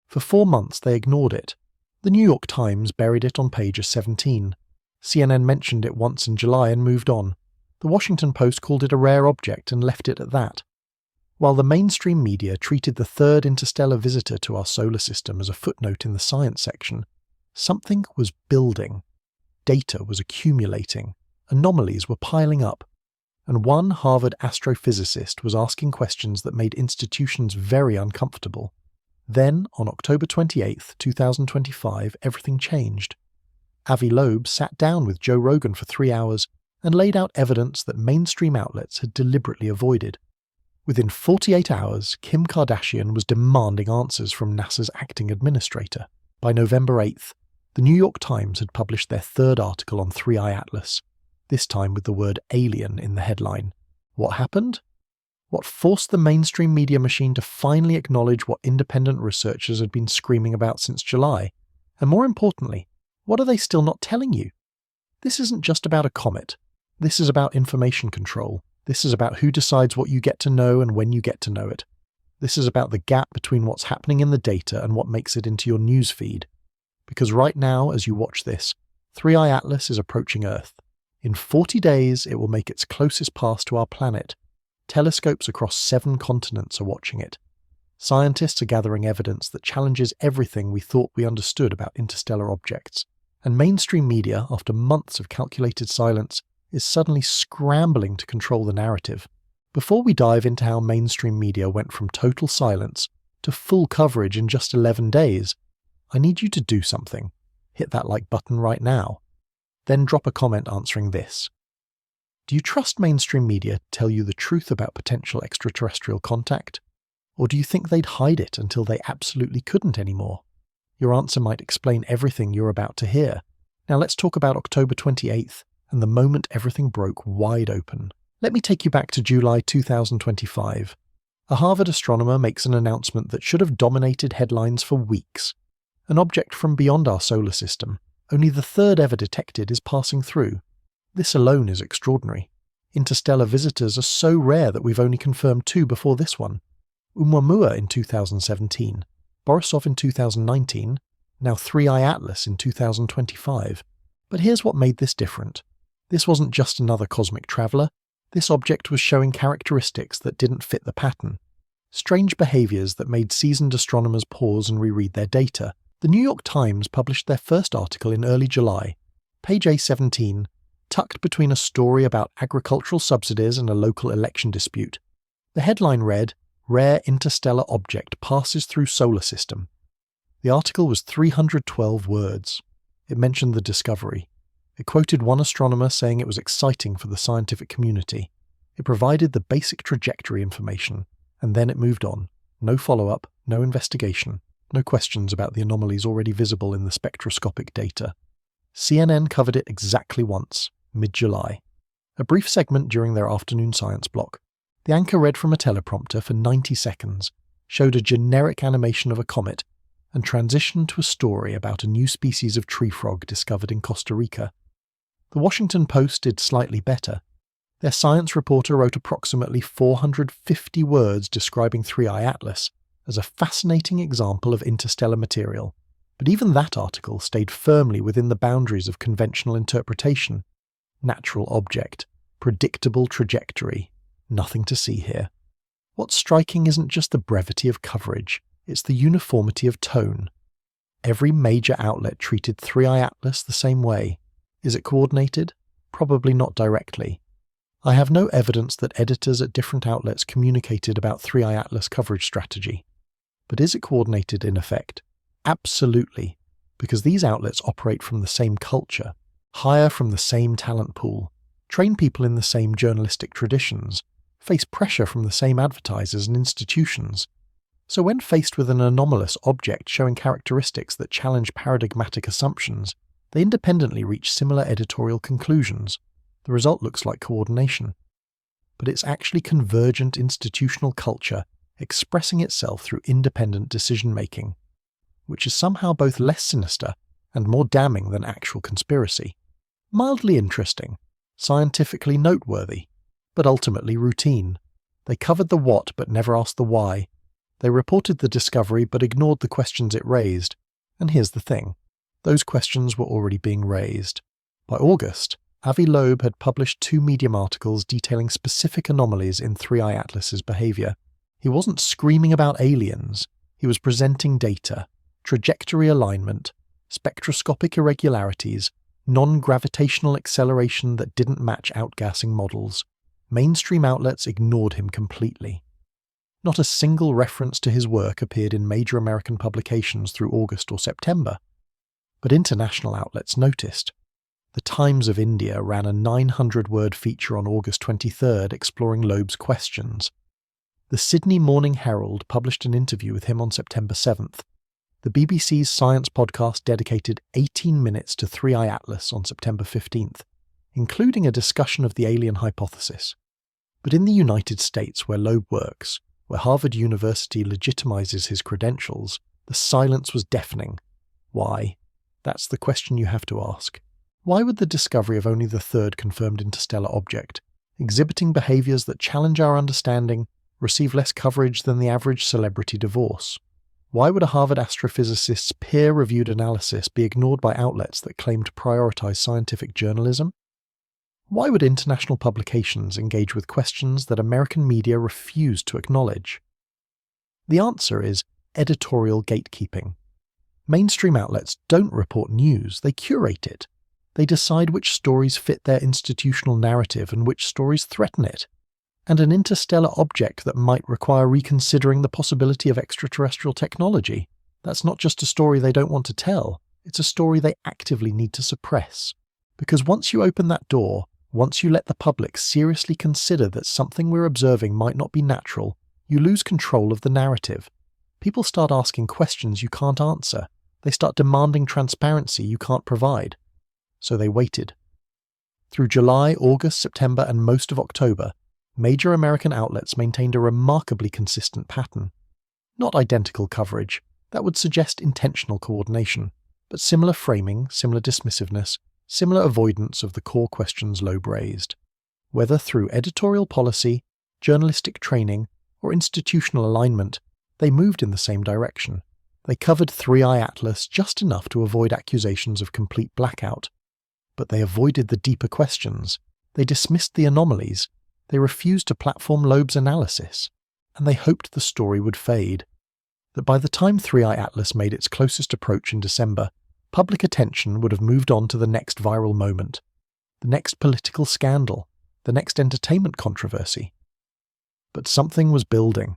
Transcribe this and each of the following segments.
For 4 months they ignored it. The New York Times buried it on page 17. CNN mentioned it once in July and moved on. The Washington Post called it a rare object and left it at that. While the mainstream media treated the third interstellar visitor to our solar system as a footnote in the science section, something was building. Data was accumulating. Anomalies were piling up. And one Harvard astrophysicist was asking questions that made institutions very uncomfortable. Then, on October 28, 2025, everything changed. Avi Loeb sat down with Joe Rogan for 3 hours and laid out evidence that mainstream outlets had deliberately avoided. Within 48 hours, Kim Kardashian was demanding answers from NASA's acting administrator. By November 8th, the New York Times had published their third article on 3i Atlas, this time with the word alien in the headline. What happened? What forced the mainstream media machine to finally acknowledge what independent researchers had been screaming about since July? And more importantly, what are they still not telling you? This isn't just about a comet. This is about information control. This is about who decides what you get to know and when you get to know it. This is about the gap between what's happening in the data and what makes it into your news feed. Because right now, as you watch this, 3i Atlas is approaching Earth. In 40 days, it will make its closest pass to our planet. Telescopes across 7 continents are watching it. Scientists are gathering evidence that challenges everything we thought we understood about interstellar objects. And mainstream media, after months of calculated silence, is suddenly scrambling to control the narrative. Before we dive into how mainstream media went from total silence to full coverage in just 11 days, I need you to do something. Hit that like button right now. Then drop a comment answering this. Do you trust mainstream media to tell you the truth about potential extraterrestrial contact? Or do you think they'd hide it until they absolutely couldn't anymore? Your answer might explain everything you're about to hear. Now let's talk about October 28th and the moment everything broke wide open. Let me take you back to July 2025. A Harvard astronomer makes an announcement that should have dominated headlines for weeks. An object from beyond our solar system, only the third ever detected, is passing through. This alone is extraordinary. Interstellar visitors are so rare that we've only confirmed 2 before this one. Oumuamua in 2017, Borisov in 2019, now 3i Atlas in 2025. But here's what made this different. This wasn't just another cosmic traveller. This object was showing characteristics that didn't fit the pattern. Strange behaviours that made seasoned astronomers pause and reread their data. The New York Times published their first article in early July. Page A17, tucked between a story about agricultural subsidies and a local election dispute. The headline read, "Rare Interstellar Object Passes Through Solar System." The article was 312 words. It mentioned the discovery. It quoted one astronomer saying it was exciting for the scientific community. It provided the basic trajectory information, and then it moved on. No follow-up, no investigation, no questions about the anomalies already visible in the spectroscopic data. CNN covered it exactly once, mid-July. A brief segment during their afternoon science block. The anchor read from a teleprompter for 90 seconds, showed a generic animation of a comet, and transitioned to a story about a new species of tree frog discovered in Costa Rica. The Washington Post did slightly better. Their science reporter wrote approximately 450 words describing 3i Atlas as a fascinating example of interstellar material. But even that article stayed firmly within the boundaries of conventional interpretation. Natural object, predictable trajectory, nothing to see here. What's striking isn't just the brevity of coverage, it's the uniformity of tone. Every major outlet treated 3i Atlas the same way. Is it coordinated? Probably not directly. I have no evidence that editors at different outlets communicated about 3i Atlas coverage strategy. But is it coordinated in effect? Absolutely, because these outlets operate from the same culture, hire from the same talent pool, train people in the same journalistic traditions, face pressure from the same advertisers and institutions. So when faced with an anomalous object showing characteristics that challenge paradigmatic assumptions, they independently reach similar editorial conclusions. The result looks like coordination. But it's actually convergent institutional culture expressing itself through independent decision-making, which is somehow both less sinister and more damning than actual conspiracy. Mildly interesting, scientifically noteworthy, but ultimately routine. They covered the what but never asked the why. They reported the discovery but ignored the questions it raised. And here's the thing. Those questions were already being raised. By August, Avi Loeb had published 2 Medium articles detailing specific anomalies in 3i Atlas's behavior. He wasn't screaming about aliens. He was presenting data, trajectory alignment, spectroscopic irregularities, non-gravitational acceleration that didn't match outgassing models. Mainstream outlets ignored him completely. Not a single reference to his work appeared in major American publications through August or September. But international outlets noticed. The Times of India ran a 900-word feature on August 23rd exploring Loeb's questions. The Sydney Morning Herald published an interview with him on September 7th. The BBC's science podcast dedicated 18 minutes to 3i Atlas on September 15th, including a discussion of the alien hypothesis. But in the United States, where Loeb works, where Harvard University legitimizes his credentials, the silence was deafening. Why? That's the question you have to ask. Why would the discovery of only the 3rd confirmed interstellar object, exhibiting behaviors that challenge our understanding, receive less coverage than the average celebrity divorce? Why would a Harvard astrophysicist's peer-reviewed analysis be ignored by outlets that claim to prioritize scientific journalism? Why would international publications engage with questions that American media refuse to acknowledge? The answer is editorial gatekeeping. Mainstream outlets don't report news, they curate it. They decide which stories fit their institutional narrative and which stories threaten it. And an interstellar object that might require reconsidering the possibility of extraterrestrial technology, that's not just a story they don't want to tell, it's a story they actively need to suppress. Because once you open that door, once you let the public seriously consider that something we're observing might not be natural, you lose control of the narrative. People start asking questions you can't answer. They start demanding transparency you can't provide. So they waited. Through July, August, September, and most of October, major American outlets maintained a remarkably consistent pattern. Not identical coverage, that would suggest intentional coordination, but similar framing, similar dismissiveness, similar avoidance of the core questions Loeb raised. Whether through editorial policy, journalistic training, or institutional alignment, they moved in the same direction. They covered 3i Atlas just enough to avoid accusations of complete blackout. But they avoided the deeper questions. They dismissed the anomalies. They refused to platform Loeb's analysis. And they hoped the story would fade. That by the time 3i Atlas made its closest approach in December, public attention would have moved on to the next viral moment, the next political scandal, the next entertainment controversy. But something was building.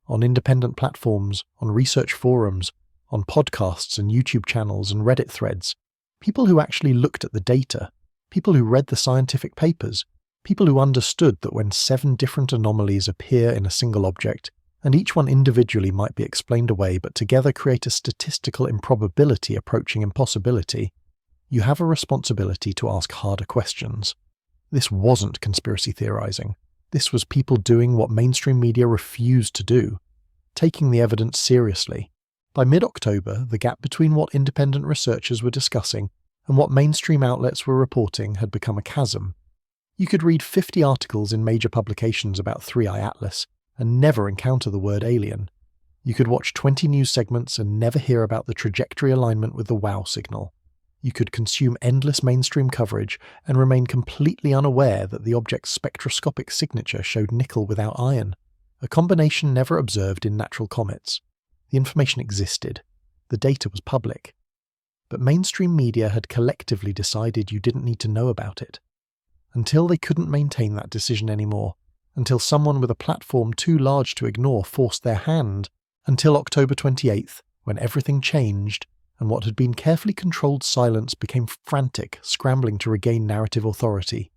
On independent platforms, on research forums, on podcasts and YouTube channels and Reddit threads, people who actually looked at the data, people who read the scientific papers, people who understood that when 7 different anomalies appear in a single object, and each one individually might be explained away but together create a statistical improbability approaching impossibility, you have a responsibility to ask harder questions. This wasn't conspiracy theorizing. This was people doing what mainstream media refused to do, taking the evidence seriously. By mid-October, the gap between what independent researchers were discussing and what mainstream outlets were reporting had become a chasm. You could read 50 articles in major publications about 3i Atlas and never encounter the word alien. You could watch 20 news segments and never hear about the trajectory alignment with the wow signal. You could consume endless mainstream coverage and remain completely unaware that the object's spectroscopic signature showed nickel without iron, a combination never observed in natural comets. The information existed. The data was public. But mainstream media had collectively decided you didn't need to know about it. Until they couldn't maintain that decision anymore, until someone with a platform too large to ignore forced their hand, until October 28th, when everything changed, and what had been carefully controlled silence became frantic, scrambling to regain narrative authority.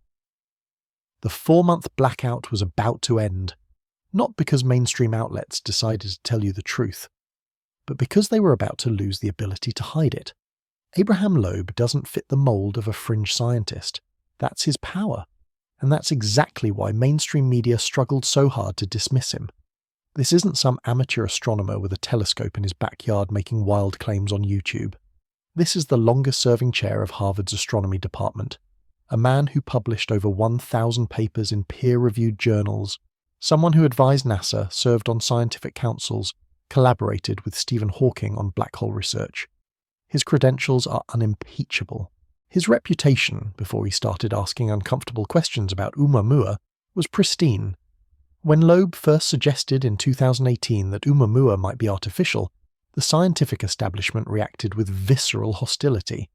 The 4-month blackout was about to end, not because mainstream outlets decided to tell you the truth, but because they were about to lose the ability to hide it. Abraham Loeb doesn't fit the mold of a fringe scientist. That's his power. And that's exactly why mainstream media struggled so hard to dismiss him. This isn't some amateur astronomer with a telescope in his backyard making wild claims on YouTube. This is the longest-serving chair of Harvard's astronomy department, a man who published over 1,000 papers in peer-reviewed journals, someone who advised NASA, served on scientific councils, collaborated with Stephen Hawking on black hole research. His credentials are unimpeachable. His reputation, before he started asking uncomfortable questions about Oumuamua, was pristine. When Loeb first suggested in 2018 that Oumuamua might be artificial, the scientific establishment reacted with visceral hostility.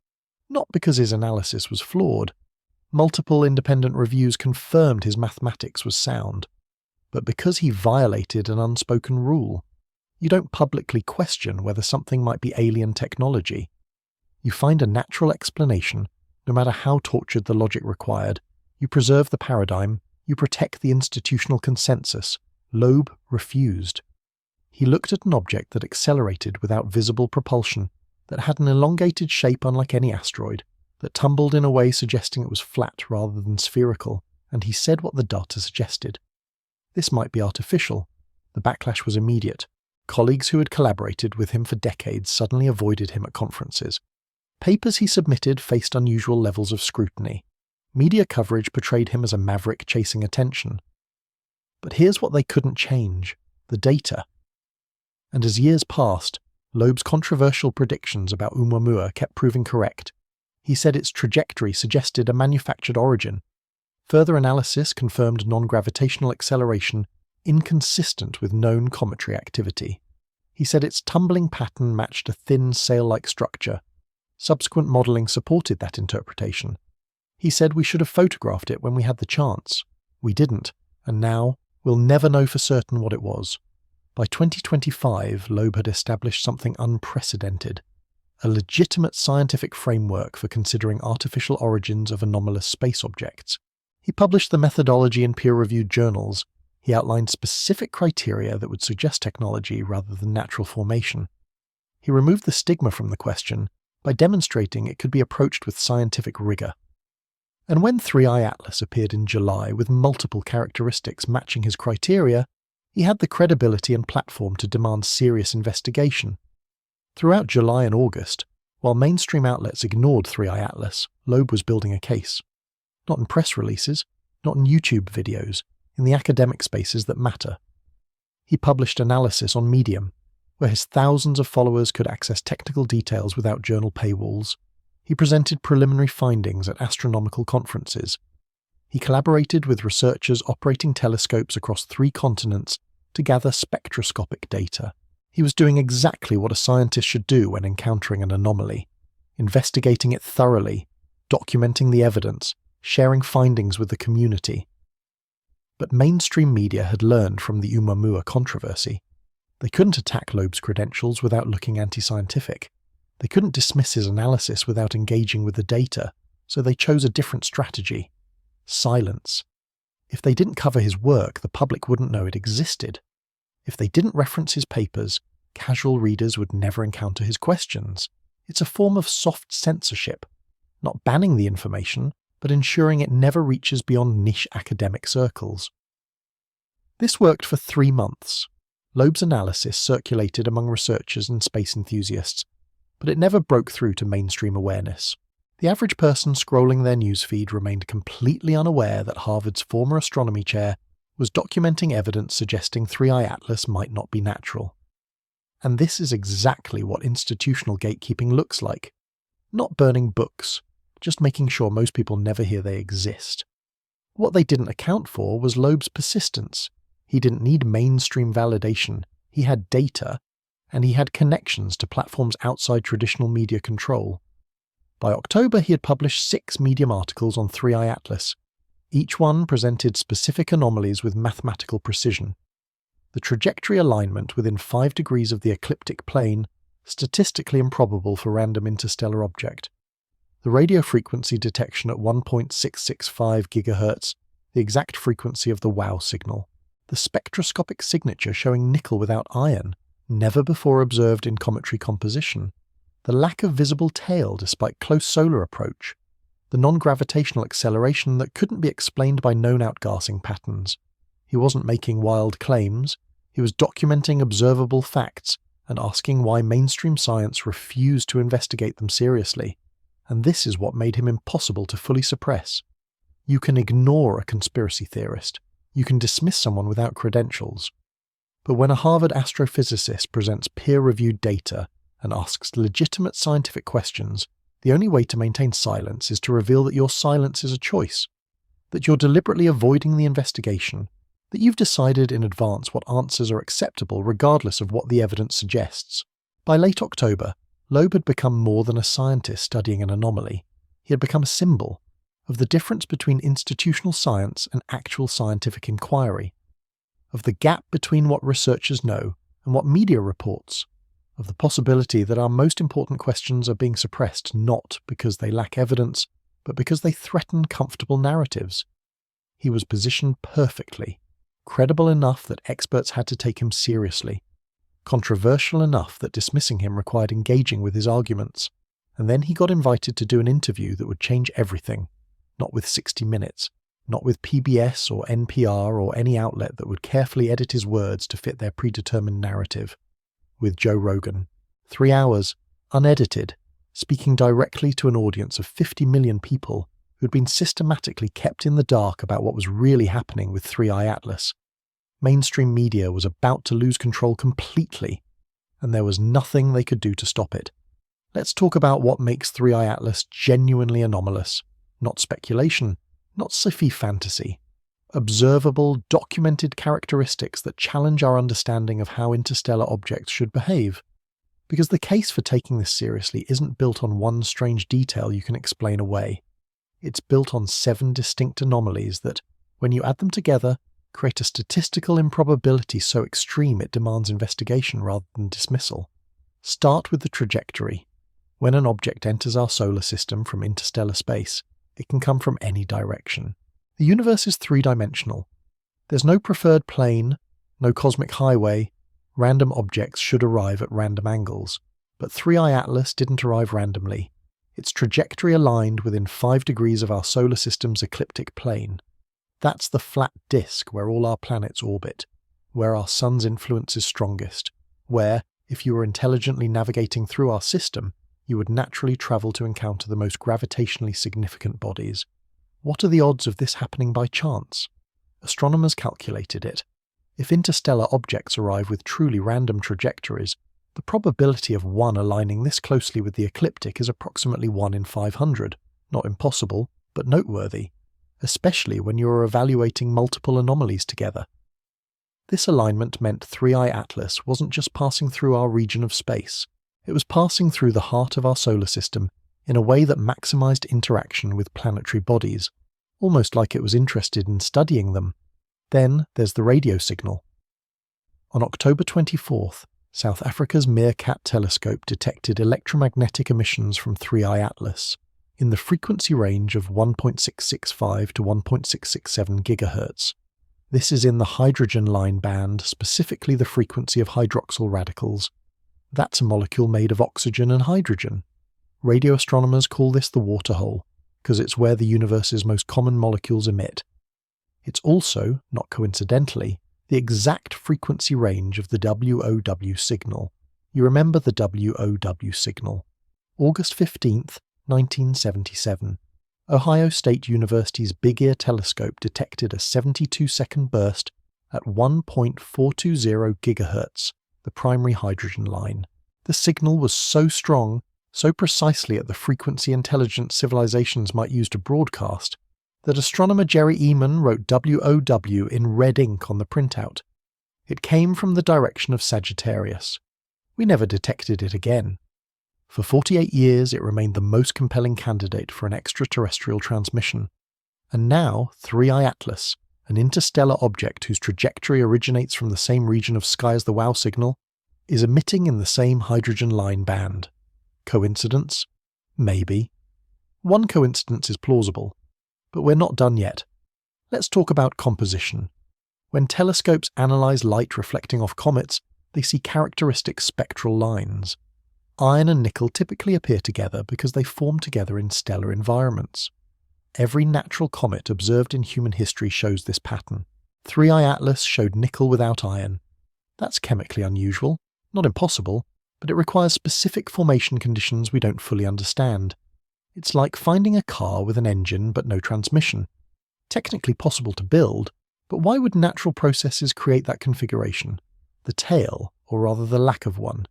Not because his analysis was flawed. Multiple independent reviews confirmed his mathematics was sound. But because he violated an unspoken rule. You don't publicly question whether something might be alien technology. You find a natural explanation, no matter how tortured the logic required. You preserve the paradigm. You protect the institutional consensus. Loeb refused. He looked at an object that accelerated without visible propulsion, that had an elongated shape unlike any asteroid, that tumbled in a way suggesting it was flat rather than spherical, and he said what the data suggested. This might be artificial. The backlash was immediate. Colleagues who had collaborated with him for decades suddenly avoided him at conferences. Papers he submitted faced unusual levels of scrutiny. Media coverage portrayed him as a maverick chasing attention. But here's what they couldn't change: the data. And as years passed, Loeb's controversial predictions about Oumuamua kept proving correct. He said its trajectory suggested a manufactured origin. Further analysis confirmed non-gravitational acceleration inconsistent with known cometary activity. He said its tumbling pattern matched a thin sail-like structure. Subsequent modelling supported that interpretation. He said we should have photographed it when we had the chance. We didn't, and now we'll never know for certain what it was. By 2025, Loeb had established something unprecedented, a legitimate scientific framework for considering artificial origins of anomalous space objects. He published the methodology in peer-reviewed journals. He outlined specific criteria that would suggest technology rather than natural formation. He removed the stigma from the question by demonstrating it could be approached with scientific rigor. And when 3i Atlas appeared in July with multiple characteristics matching his criteria, he had the credibility and platform to demand serious investigation. Throughout July and August, while mainstream outlets ignored 3i Atlas, Loeb was building a case. Not in press releases, not in YouTube videos, in the academic spaces that matter. He published analysis on Medium, where his thousands of followers could access technical details without journal paywalls. He presented preliminary findings at astronomical conferences. He collaborated with researchers operating telescopes across 3 continents to gather spectroscopic data. He was doing exactly what a scientist should do when encountering an anomaly, investigating it thoroughly, documenting the evidence, sharing findings with the community. But mainstream media had learned from the Oumuamua controversy. They couldn't attack Loeb's credentials without looking anti-scientific. They couldn't dismiss his analysis without engaging with the data, so they chose a different strategy: silence. If they didn't cover his work, the public wouldn't know it existed. If they didn't reference his papers, casual readers would never encounter his questions. It's a form of soft censorship, not banning the information, but ensuring it never reaches beyond niche academic circles. This worked for 3 months. Loeb's analysis circulated among researchers and space enthusiasts, but it never broke through to mainstream awareness. The average person scrolling their newsfeed remained completely unaware that Harvard's former astronomy chair was documenting evidence suggesting 3i Atlas might not be natural. And this is exactly what institutional gatekeeping looks like. Not burning books, just making sure most people never hear they exist. What they didn't account for was Loeb's persistence. He didn't need mainstream validation. He had data, and he had connections to platforms outside traditional media control. By October, he had published 6 Medium articles on 3i Atlas. Each one presented specific anomalies with mathematical precision. The trajectory alignment within 5 degrees of the ecliptic plane, statistically improbable for random interstellar object. The radio frequency detection at 1.665 GHz, the exact frequency of the WOW signal. The spectroscopic signature showing nickel without iron, never before observed in cometary composition. The lack of visible tail despite close solar approach. The non-gravitational acceleration that couldn't be explained by known outgassing patterns. He wasn't making wild claims. He was documenting observable facts and asking why mainstream science refused to investigate them seriously. And this is what made him impossible to fully suppress. You can ignore a conspiracy theorist. You can dismiss someone without credentials. But when a Harvard astrophysicist presents peer-reviewed data and asks legitimate scientific questions, the only way to maintain silence is to reveal that your silence is a choice, that you're deliberately avoiding the investigation, that you've decided in advance what answers are acceptable regardless of what the evidence suggests. By late October, Loeb had become more than a scientist studying an anomaly. He had become a symbol of the difference between institutional science and actual scientific inquiry, of the gap between what researchers know and what media reports, of the possibility that our most important questions are being suppressed not because they lack evidence, but because they threaten comfortable narratives. He was positioned perfectly, credible enough that experts had to take him seriously, controversial enough that dismissing him required engaging with his arguments, and then he got invited to do an interview that would change everything, not with 60 Minutes, not with PBS or NPR or any outlet that would carefully edit his words to fit their predetermined narrative. With Joe Rogan. 3 hours, unedited, speaking directly to an audience of 50 million people who'd been systematically kept in the dark about what was really happening with 3i Atlas. Mainstream media was about to lose control completely, and there was nothing they could do to stop it. Let's talk about what makes 3i Atlas genuinely anomalous. Not speculation, not sci-fi fantasy. Observable, documented characteristics that challenge our understanding of how interstellar objects should behave. Because the case for taking this seriously isn't built on one strange detail you can explain away. It's built on 7 distinct anomalies that, when you add them together, create a statistical improbability so extreme it demands investigation rather than dismissal. Start with the trajectory. When an object enters our solar system from interstellar space, it can come from any direction. The universe is 3-dimensional. There's no preferred plane, no cosmic highway. Random objects should arrive at random angles. But 3i Atlas didn't arrive randomly. Its trajectory aligned within 5 degrees of our solar system's ecliptic plane. That's the flat disk where all our planets orbit, where our sun's influence is strongest, where, if you were intelligently navigating through our system, you would naturally travel to encounter the most gravitationally significant bodies. What are the odds of this happening by chance? Astronomers calculated it. If interstellar objects arrive with truly random trajectories, the probability of one aligning this closely with the ecliptic is approximately 1 in 500. Not impossible, but noteworthy, especially when you are evaluating multiple anomalies together. This alignment meant 3i Atlas wasn't just passing through our region of space. It was passing through the heart of our solar system in a way that maximized interaction with planetary bodies, almost like it was interested in studying them. Then there's the radio signal. On October 24th, South Africa's Meerkat telescope detected electromagnetic emissions from 3i Atlas in the frequency range of 1.665 to 1.667 GHz. This is in the hydrogen line band, specifically the frequency of hydroxyl radicals. That's a molecule made of oxygen and hydrogen. Radio astronomers call this the water hole, because it's where the universe's most common molecules emit. It's also, not coincidentally, the exact frequency range of the WOW signal. You remember the WOW signal. August 15th, 1977. Ohio State University's Big Ear telescope detected a 72-second burst at 1.420 GHz, the primary hydrogen line. The signal was so strong, so precisely at the frequency intelligent civilizations might use to broadcast, that astronomer Jerry Eman wrote WOW in red ink on the printout. It came from the direction of Sagittarius. We never detected it again. For 48 years it remained the most compelling candidate for an extraterrestrial transmission. And now 3i Atlas, an interstellar object whose trajectory originates from the same region of sky as the WOW signal, is emitting in the same hydrogen line band. Coincidence? Maybe. One coincidence is plausible. But we're not done yet. Let's talk about composition. When telescopes analyze light reflecting off comets, they see characteristic spectral lines. Iron and nickel typically appear together because they form together in stellar environments. Every natural comet observed in human history shows this pattern. 3i Atlas showed nickel without iron. That's chemically unusual, not impossible, but it requires specific formation conditions we don't fully understand. It's like finding a car with an engine but no transmission. Technically possible to build, but why would natural processes create that configuration? the tail, or rather the lack of one.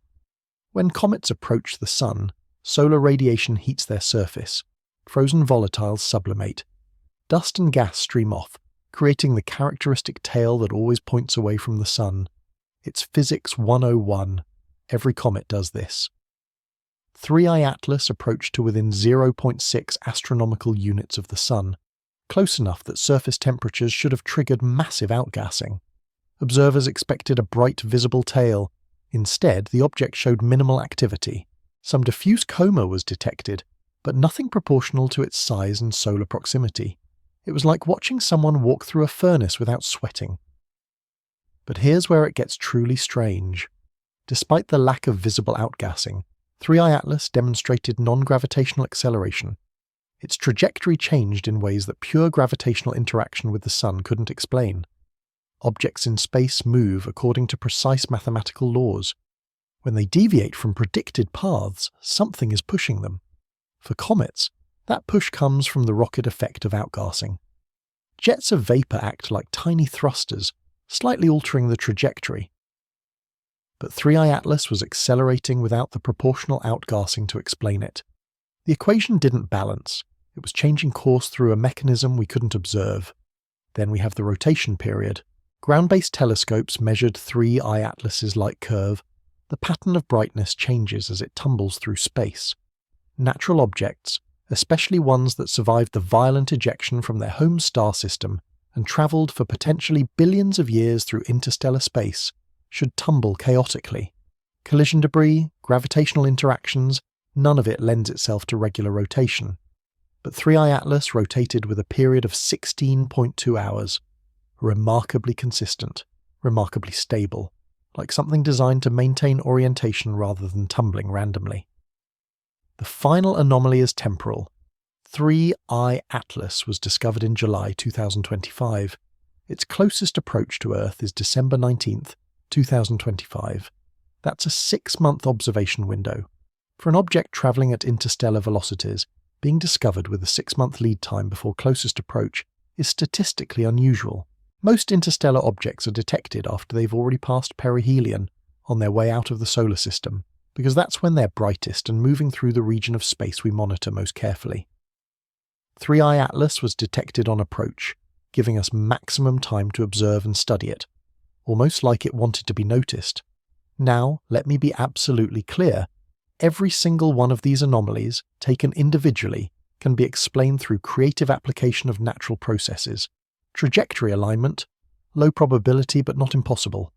When comets approach the Sun, solar radiation heats their surface, frozen volatiles sublimate, dust and gas stream off, creating the characteristic tail that always points away from the Sun. It's Physics 101. Every comet does this. 3I Atlas approached to within 0.6 astronomical units of the Sun, close enough that surface temperatures should have triggered massive outgassing. Observers expected a bright visible tail. Instead, the object showed minimal activity. Some diffuse coma was detected, but nothing proportional to its size and solar proximity. It was like watching someone walk through a furnace without sweating. But here's where it gets truly strange. Despite the lack of visible outgassing, 3I Atlas demonstrated non-gravitational acceleration. Its trajectory changed in ways that pure gravitational interaction with the Sun couldn't explain. Objects in space move according to precise mathematical laws. When they deviate from predicted paths, something is pushing them. For comets, that push comes from the rocket effect of outgassing. Jets of vapor act like tiny thrusters, slightly altering the trajectory. But 3I Atlas was accelerating without the proportional outgassing to explain it. The equation didn't balance. It was changing course through a mechanism we couldn't observe. Then we have the rotation period. Ground-based telescopes measured 3I Atlas's light curve. The pattern of brightness changes as it tumbles through space. Natural objects, especially ones that survived the violent ejection from their home star system and travelled for potentially billions of years through interstellar space, should tumble chaotically. Collision debris, gravitational interactions, none of it lends itself to regular rotation. But 3I Atlas rotated with a period of 16.2 hours. Remarkably consistent, remarkably stable, like something designed to maintain orientation rather than tumbling randomly. The final anomaly is temporal. 3I Atlas was discovered in July 2025. Its closest approach to Earth is December 19th, 2025. That's a 6-month observation window. For an object travelling at interstellar velocities, being discovered with a 6-month lead time before closest approach is statistically unusual. Most interstellar objects are detected after they've already passed perihelion, on their way out of the solar system, because that's when they're brightest and moving through the region of space we monitor most carefully. 3I Atlas was detected on approach, giving us maximum time to observe and study it, almost like it wanted to be noticed. Now, let me be absolutely clear. Every single one of these anomalies, taken individually, can be explained through creative application of natural processes. Trajectory alignment, low probability but not impossible.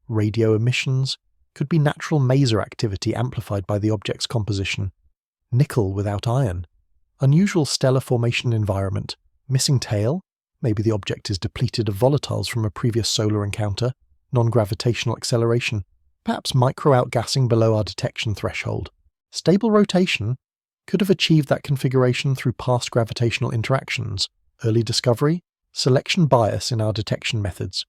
Radio emissions, could be natural maser activity amplified by the object's composition. Nickel without iron. Unusual stellar formation environment. Missing tail, maybe the object is depleted of volatiles from a previous solar encounter. Non-gravitational acceleration. Perhaps micro-outgassing below our detection threshold. Stable rotation, could have achieved that configuration through past gravitational interactions. Early discovery, selection bias in our detection methods.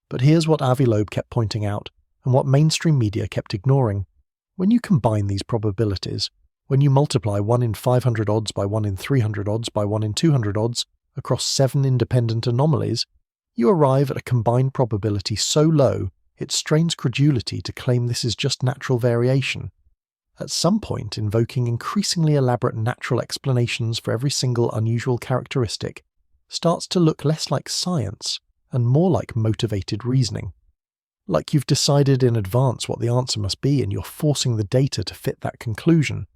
But here's what Avi Loeb kept pointing out, and what mainstream media kept ignoring. When you combine these probabilities, when you multiply 1 in 500 odds by 1 in 300 odds by 1 in 200 odds across 7 independent anomalies, you arrive at a combined probability so low it strains credulity to claim this is just natural variation. At some point, invoking increasingly elaborate natural explanations for every single unusual characteristic starts to look less like science and more like motivated reasoning. Like you've decided in advance what the answer must be and you're forcing the data to fit that conclusion.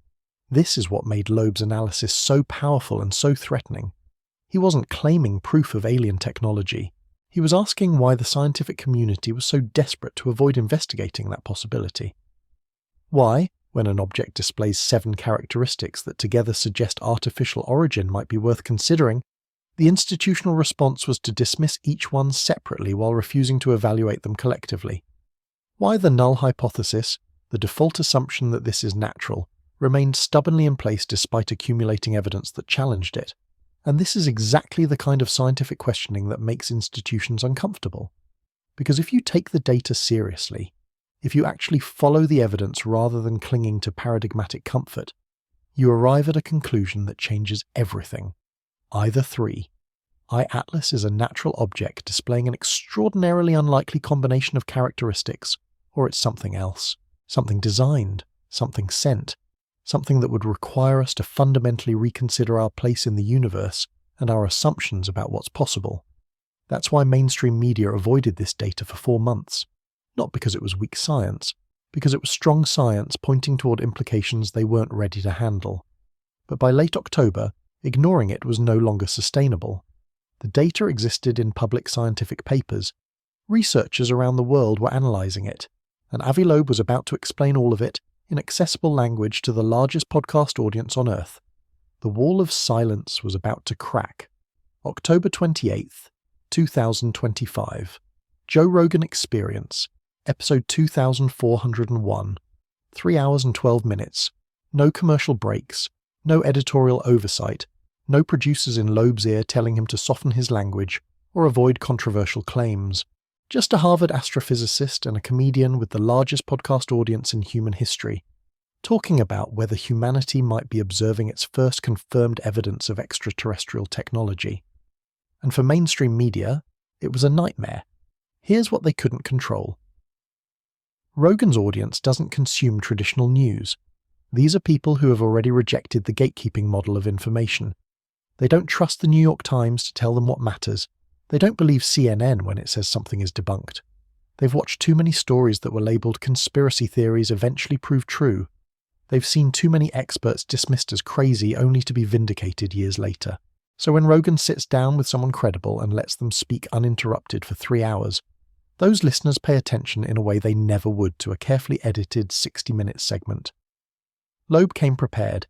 This is what made Loeb's analysis so powerful and so threatening. He wasn't claiming proof of alien technology. He was asking why the scientific community was so desperate to avoid investigating that possibility. Why, when an object displays 7 characteristics that together suggest artificial origin might be worth considering, the institutional response was to dismiss each one separately while refusing to evaluate them collectively. Why the null hypothesis, the default assumption that this is natural, remained stubbornly in place despite accumulating evidence that challenged it. And this is exactly the kind of scientific questioning that makes institutions uncomfortable. Because if you take the data seriously, if you actually follow the evidence rather than clinging to paradigmatic comfort, you arrive at a conclusion that changes everything. Either 3. iAtlas is a natural object displaying an extraordinarily unlikely combination of characteristics, or it's something else, something designed, something sent, something that would require us to fundamentally reconsider our place in the universe and our assumptions about what's possible. That's why mainstream media avoided this data for 4 months. Not because it was weak science, because it was strong science pointing toward implications they weren't ready to handle. But by late October, ignoring it was no longer sustainable. The data existed in public scientific papers. Researchers around the world were analysing it, and Avi Loeb was about to explain all of it in accessible language to the largest podcast audience on Earth. The wall of silence was about to crack. October 28th, 2025. Joe Rogan Experience, episode 2401. 3 hours and 12 minutes. No commercial breaks, no editorial oversight, no producers in Loeb's ear telling him to soften his language or avoid controversial claims. Just a Harvard astrophysicist and a comedian with the largest podcast audience in human history, talking about whether humanity might be observing its first confirmed evidence of extraterrestrial technology. And for mainstream media, it was a nightmare. Here's what they couldn't control. Rogan's audience doesn't consume traditional news. These are people who have already rejected the gatekeeping model of information. They don't trust the New York Times to tell them what matters. They don't believe CNN when it says something is debunked. They've watched too many stories that were labelled conspiracy theories eventually prove true. They've seen too many experts dismissed as crazy only to be vindicated years later. So when Rogan sits down with someone credible and lets them speak uninterrupted for 3 hours, those listeners pay attention in a way they never would to a carefully edited 60-minute segment. Loeb came prepared.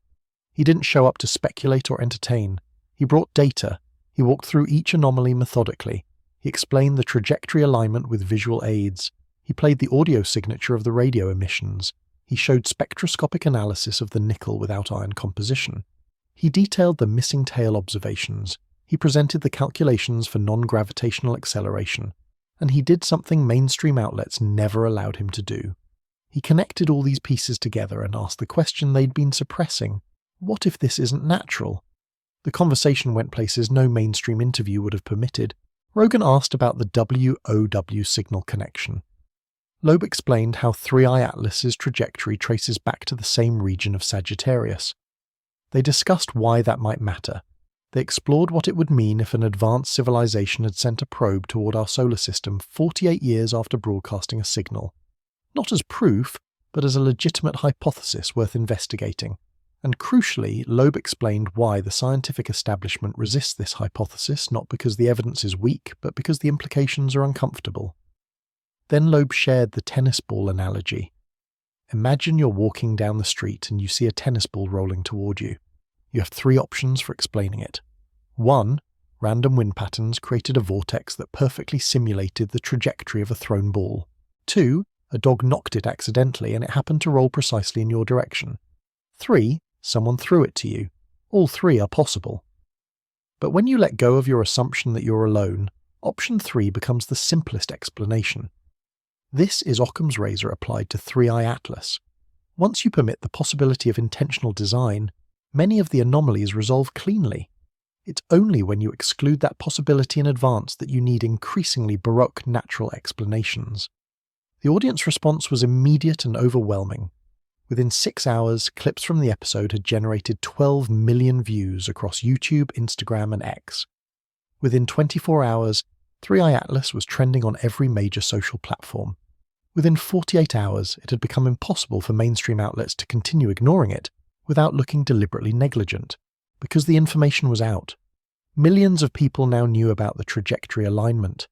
He didn't show up to speculate or entertain. He brought data. He walked through each anomaly methodically. He explained the trajectory alignment with visual aids. He played the audio signature of the radio emissions. He showed spectroscopic analysis of the nickel without iron composition. He detailed the missing tail observations. He presented the calculations for non-gravitational acceleration. And he did something mainstream outlets never allowed him to do. He connected all these pieces together and asked the question they'd been suppressing. What if this isn't natural? The conversation went places no mainstream interview would have permitted. Rogan asked about the WOW signal connection. Loeb explained how 3i Atlas's trajectory traces back to the same region of Sagittarius. They discussed why that might matter. They explored what it would mean if an advanced civilization had sent a probe toward our solar system 48 years after broadcasting a signal. Not as proof, but as a legitimate hypothesis worth investigating. And crucially, Loeb explained why the scientific establishment resists this hypothesis, not because the evidence is weak, but because the implications are uncomfortable. Then Loeb shared the tennis ball analogy. Imagine you're walking down the street and you see a tennis ball rolling toward you. You have 3 options for explaining it. 1. Random wind patterns created a vortex that perfectly simulated the trajectory of a thrown ball. 2. A dog knocked it accidentally and it happened to roll precisely in your direction. 3. Someone threw it to you. All 3 are possible. But when you let go of your assumption that you're alone, option 3 becomes the simplest explanation. This is Occam's razor applied to 3i Atlas. Once you permit the possibility of intentional design, many of the anomalies resolve cleanly. It's only when you exclude that possibility in advance that you need increasingly baroque natural explanations. The audience response was immediate and overwhelming. Within 6 hours, clips from the episode had generated 12 million views across YouTube, Instagram, and X. Within 24 hours, 3i Atlas was trending on every major social platform. Within 48 hours, it had become impossible for mainstream outlets to continue ignoring it without looking deliberately negligent, because the information was out. Millions of people now knew about the trajectory alignment,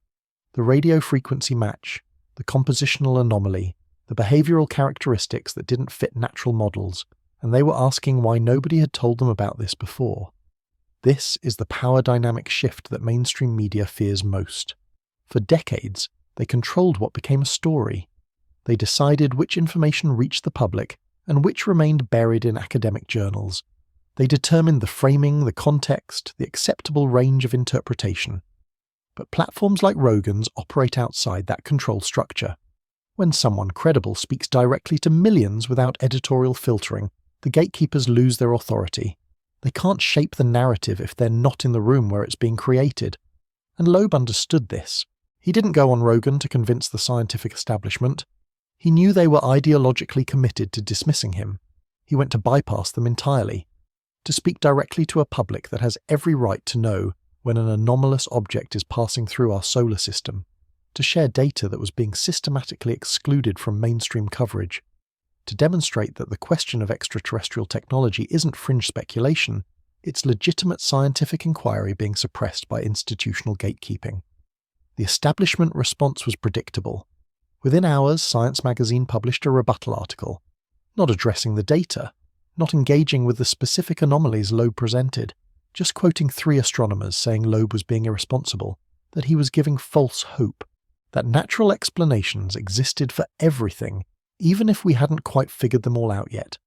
the radio frequency match, the compositional anomaly, the behavioral characteristics that didn't fit natural models, and they were asking why nobody had told them about this before. This is the power dynamic shift that mainstream media fears most. For decades, they controlled what became a story. They decided which information reached the public and which remained buried in academic journals. They determined the framing, the context, the acceptable range of interpretation. But platforms like Rogan's operate outside that control structure. When someone credible speaks directly to millions without editorial filtering, the gatekeepers lose their authority. They can't shape the narrative if they're not in the room where it's being created. And Loeb understood this. He didn't go on Rogan to convince the scientific establishment. He knew they were ideologically committed to dismissing him. He went to bypass them entirely, to speak directly to a public that has every right to know when an anomalous object is passing through our solar system, to share data that was being systematically excluded from mainstream coverage, to demonstrate that the question of extraterrestrial technology isn't fringe speculation, it's legitimate scientific inquiry being suppressed by institutional gatekeeping. The establishment response was predictable. Within hours, Science magazine published a rebuttal article, not addressing the data, not engaging with the specific anomalies Loeb presented, just quoting 3 astronomers saying Loeb was being irresponsible, that he was giving false hope, that natural explanations existed for everything, even if we hadn't quite figured them all out yet.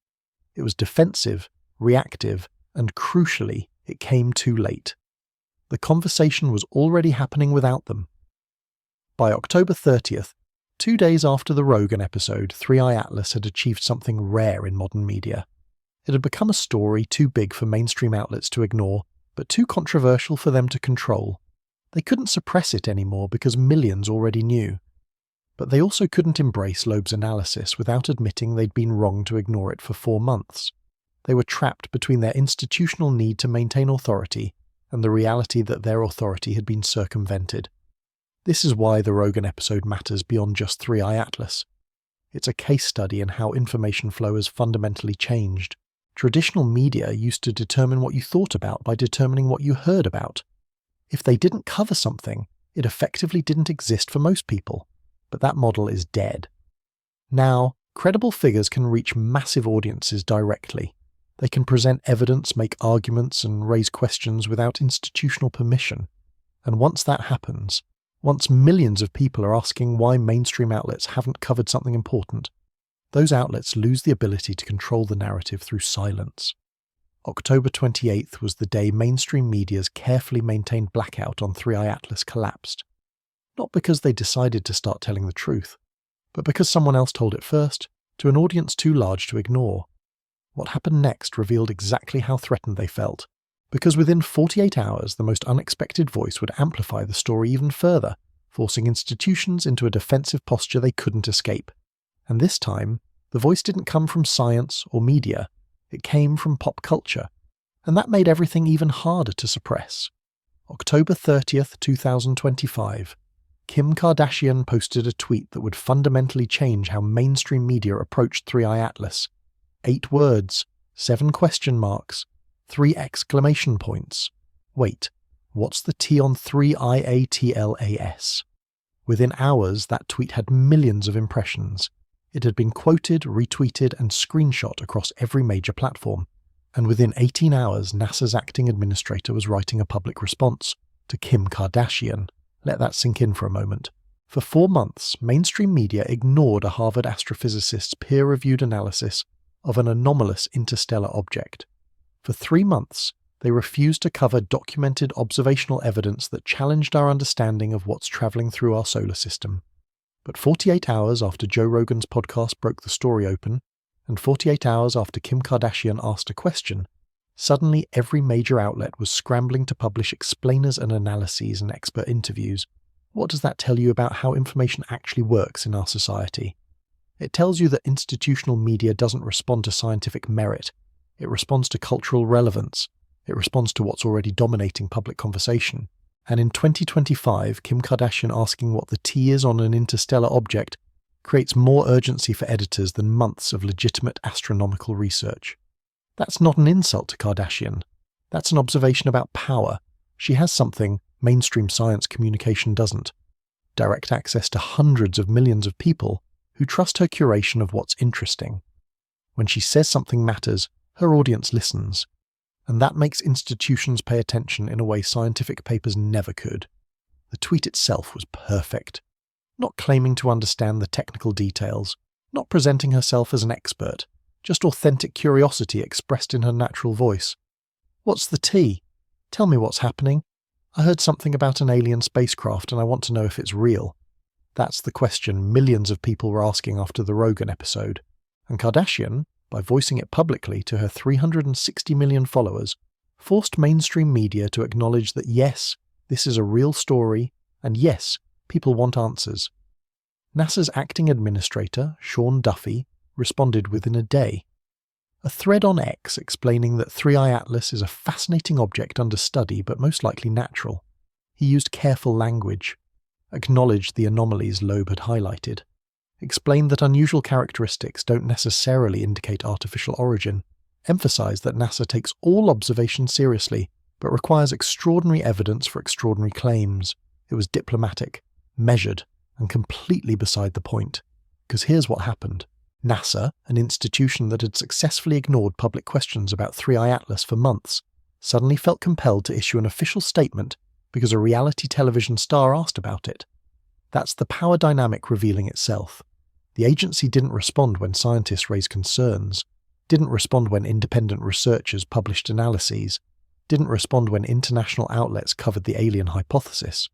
It was defensive, reactive, and crucially, it came too late. The conversation was already happening without them. By October 30th, 2 days after the Rogan episode, 3i Atlas had achieved something rare in modern media. It had become a story too big for mainstream outlets to ignore, but too controversial for them to control. They couldn't suppress it anymore because millions already knew. But they also couldn't embrace Loeb's analysis without admitting they'd been wrong to ignore it for 4 months. They were trapped between their institutional need to maintain authority and the reality that their authority had been circumvented. This is why the Rogan episode matters beyond just 3i Atlas. It's a case study in how information flow has fundamentally changed. Traditional media used to determine what you thought about by determining what you heard about. If they didn't cover something, it effectively didn't exist for most people. But that model is dead. Now, credible figures can reach massive audiences directly. They can present evidence, make arguments, and raise questions without institutional permission. And once that happens, once millions of people are asking why mainstream outlets haven't covered something important, those outlets lose the ability to control the narrative through silence. October 28th was the day mainstream media's carefully maintained blackout on 3i Atlas collapsed. Not because they decided to start telling the truth, but because someone else told it first, to an audience too large to ignore. What happened next revealed exactly how threatened they felt, because within 48 hours the most unexpected voice would amplify the story even further, forcing institutions into a defensive posture they couldn't escape. And this time, the voice didn't come from science or media, it came from pop culture, and that made everything even harder to suppress. October 30th, 2025. Kim Kardashian posted a tweet that would fundamentally change how mainstream media approached 3i Atlas. 8 words, 7 question marks, 3 exclamation points. Wait, what's the T on 3IATLAS? Within hours, that tweet had millions of impressions. It had been quoted, retweeted, and screenshot across every major platform. And within 18 hours, NASA's acting administrator was writing a public response to Kim Kardashian. Let that sink in for a moment. For 4 months, mainstream media ignored a Harvard astrophysicist's peer-reviewed analysis of an anomalous interstellar object. For 3 months, they refused to cover documented observational evidence that challenged our understanding of what's traveling through our solar system. But 48 hours after Joe Rogan's podcast broke the story open, and 48 hours after Kim Kardashian asked a question, suddenly every major outlet was scrambling to publish explainers and analyses and expert interviews. What does that tell you about how information actually works in our society? It tells you that institutional media doesn't respond to scientific merit. It responds to cultural relevance. It responds to what's already dominating public conversation. And in 2025, Kim Kardashian asking what the T is on an interstellar object creates more urgency for editors than months of legitimate astronomical research. That's not an insult to Kardashian. That's an observation about power. She has something mainstream science communication doesn't. Direct access to hundreds of millions of people who trust her curation of what's interesting. When she says something matters, her audience listens. And that makes institutions pay attention in a way scientific papers never could. The tweet itself was perfect. Not claiming to understand the technical details, not presenting herself as an expert, just authentic curiosity expressed in her natural voice. What's the T? Tell me what's happening. I heard something about an alien spacecraft and I want to know if it's real. That's the question millions of people were asking after the Rogan episode. And Kardashian, by voicing it publicly to her 360 million followers, forced mainstream media to acknowledge that yes, this is a real story, and yes, people want answers. NASA's acting administrator, Sean Duffy, responded within a day. A thread on X explaining that 3I Atlas is a fascinating object under study but most likely natural. He used careful language, acknowledged the anomalies Loeb had highlighted, explained that unusual characteristics don't necessarily indicate artificial origin, emphasized that NASA takes all observations seriously but requires extraordinary evidence for extraordinary claims. It was diplomatic, measured, and completely beside the point. Because here's what happened. NASA, an institution that had successfully ignored public questions about 3I Atlas for months, suddenly felt compelled to issue an official statement because a reality television star asked about it. That's the power dynamic revealing itself. The agency didn't respond when scientists raised concerns, didn't respond when independent researchers published analyses, didn't respond when international outlets covered the alien hypothesis.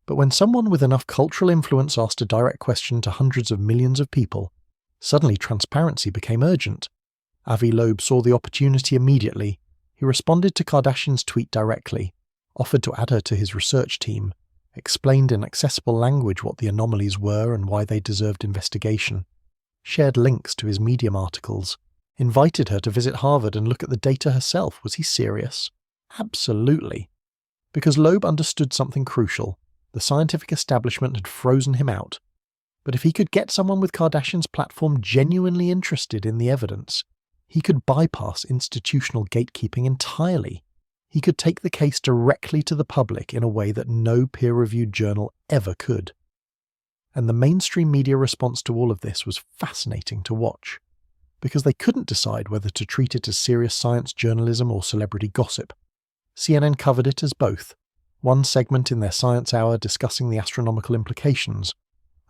But when someone with enough cultural influence asked a direct question to hundreds of millions of people, suddenly transparency became urgent. Avi Loeb saw the opportunity immediately. He responded to Kardashian's tweet directly, offered to add her to his research team, explained in accessible language what the anomalies were and why they deserved investigation, shared links to his Medium articles, invited her to visit Harvard and look at the data herself. Was he serious? Absolutely. Because Loeb understood something crucial. The scientific establishment had frozen him out. But if he could get someone with Kardashian's platform genuinely interested in the evidence, he could bypass institutional gatekeeping entirely. He could take the case directly to the public in a way that no peer-reviewed journal ever could. And the mainstream media response to all of this was fascinating to watch, because they couldn't decide whether to treat it as serious science journalism or celebrity gossip. CNN covered it as both, one segment in their Science Hour discussing the astronomical implications,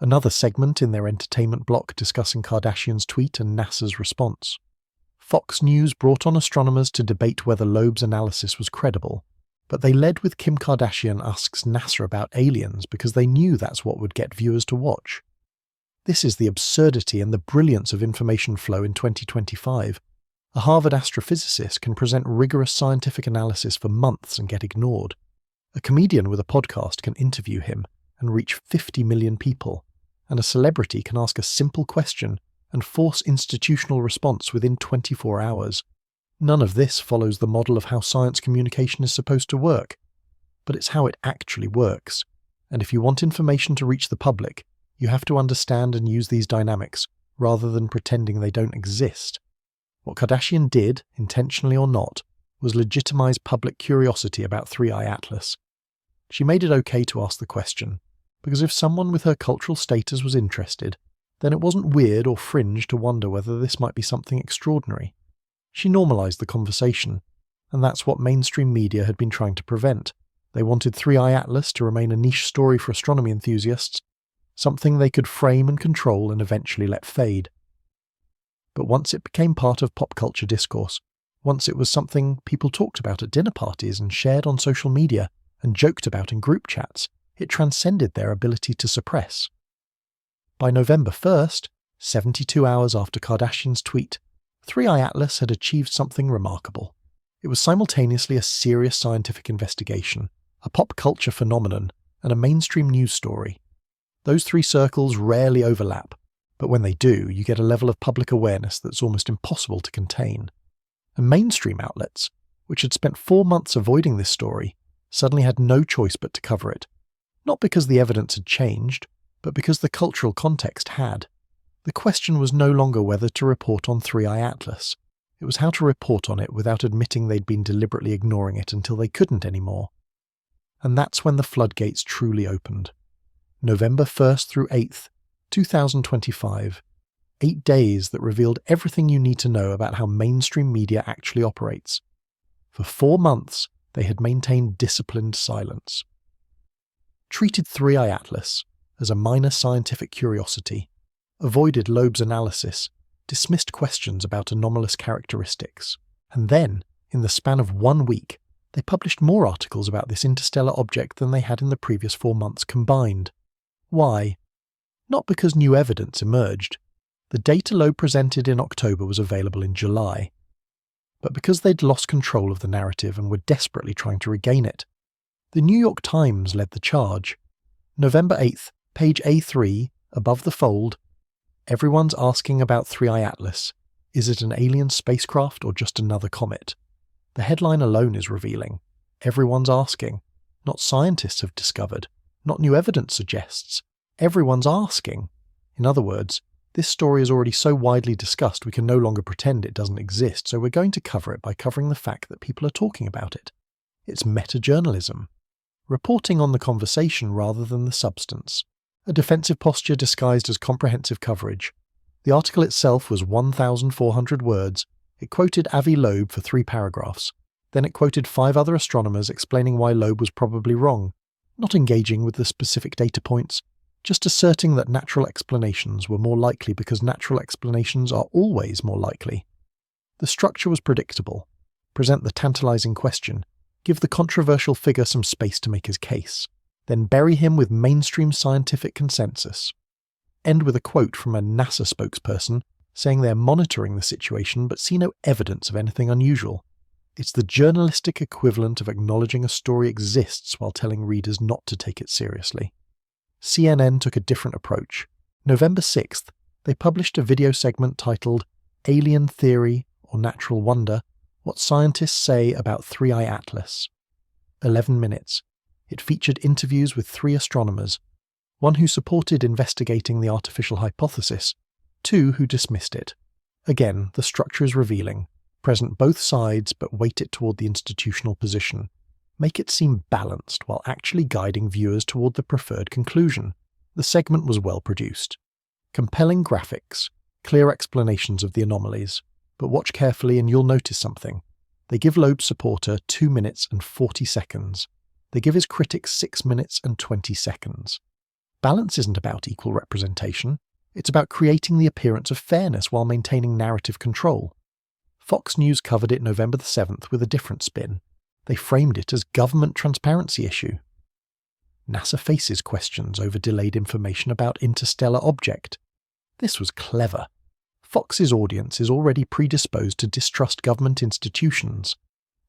another segment in their entertainment block discussing Kardashian's tweet and NASA's response. Fox News brought on astronomers to debate whether Loeb's analysis was credible, but they led with Kim Kardashian asks NASA about aliens because they knew that's what would get viewers to watch. This is the absurdity and the brilliance of information flow in 2025. A Harvard astrophysicist can present rigorous scientific analysis for months and get ignored. A comedian with a podcast can interview him and reach 50 million people, and a celebrity can ask a simple question and force institutional response within 24 hours. None of this follows the model of how science communication is supposed to work, but it's how it actually works. And if you want information to reach the public, you have to understand and use these dynamics, rather than pretending they don't exist. What Kardashian did, intentionally or not, was legitimize public curiosity about 3I Atlas. She made it okay to ask the question, because if someone with her cultural status was interested, then it wasn't weird or fringe to wonder whether this might be something extraordinary. She normalized the conversation, and that's what mainstream media had been trying to prevent. They wanted 3I Atlas to remain a niche story for astronomy enthusiasts, something they could frame and control and eventually let fade. But once it became part of pop culture discourse, once it was something people talked about at dinner parties and shared on social media and joked about in group chats, it transcended their ability to suppress. By November 1st, 72 hours after Kardashian's tweet, 3I Atlas had achieved something remarkable. It was simultaneously a serious scientific investigation, a pop culture phenomenon, and a mainstream news story. Those three circles rarely overlap, but when they do, you get a level of public awareness that's almost impossible to contain. And mainstream outlets, which had spent 4 months avoiding this story, suddenly had no choice but to cover it. Not because the evidence had changed, but because the cultural context had. The question was no longer whether to report on 3I Atlas. It was how to report on it without admitting they'd been deliberately ignoring it until they couldn't anymore. And that's when the floodgates truly opened. November 1st through 8th, 2025. 8 days that revealed everything you need to know about how mainstream media actually operates. For 4 months, they had maintained disciplined silence. Treated 3I Atlas as a minor scientific curiosity, avoided Loeb's analysis, dismissed questions about anomalous characteristics, and then, in the span of 1 week, they published more articles about this interstellar object than they had in the previous 4 months combined. Why? Not because new evidence emerged. The data Loeb presented in October was available in July. But because they'd lost control of the narrative and were desperately trying to regain it, the New York Times led the charge. November 8th, page A3, above the fold, everyone's asking about 3i Atlas. Is it an alien spacecraft or just another comet? The headline alone is revealing. Everyone's asking. Not scientists have discovered. Not new evidence suggests. Everyone's asking. In other words, this story is already so widely discussed we can no longer pretend it doesn't exist, so we're going to cover it by covering the fact that people are talking about it. It's meta-journalism. Reporting on the conversation rather than the substance. A defensive posture disguised as comprehensive coverage. The article itself was 1,400 words. It quoted Avi Loeb for 3 paragraphs. Then it quoted 5 other astronomers explaining why Loeb was probably wrong, not engaging with the specific data points, just asserting that natural explanations were more likely because natural explanations are always more likely. The structure was predictable. Present the tantalizing question, give the controversial figure some space to make his case, then bury him with mainstream scientific consensus. End with a quote from a NASA spokesperson saying they're monitoring the situation but see no evidence of anything unusual. It's the journalistic equivalent of acknowledging a story exists while telling readers not to take it seriously. CNN took a different approach. November 6th, they published a video segment titled Alien Theory or Natural Wonder, What Scientists Say About 3i Atlas. 11 minutes. It featured interviews with 3 astronomers, one who supported investigating the artificial hypothesis, 2 who dismissed it. Again, the structure is revealing. Present both sides, but weight it toward the institutional position. Make it seem balanced while actually guiding viewers toward the preferred conclusion. The segment was well produced. Compelling graphics, clear explanations of the anomalies. But watch carefully and you'll notice something. They give Loeb's supporter 2 minutes and 40 seconds. They give his critics 6 minutes and 20 seconds. Balance isn't about equal representation. It's about creating the appearance of fairness while maintaining narrative control. Fox News covered it November the 7th with a different spin. They framed it as government transparency issue. NASA faces questions over delayed information about interstellar object. This was clever. Fox's audience is already predisposed to distrust government institutions.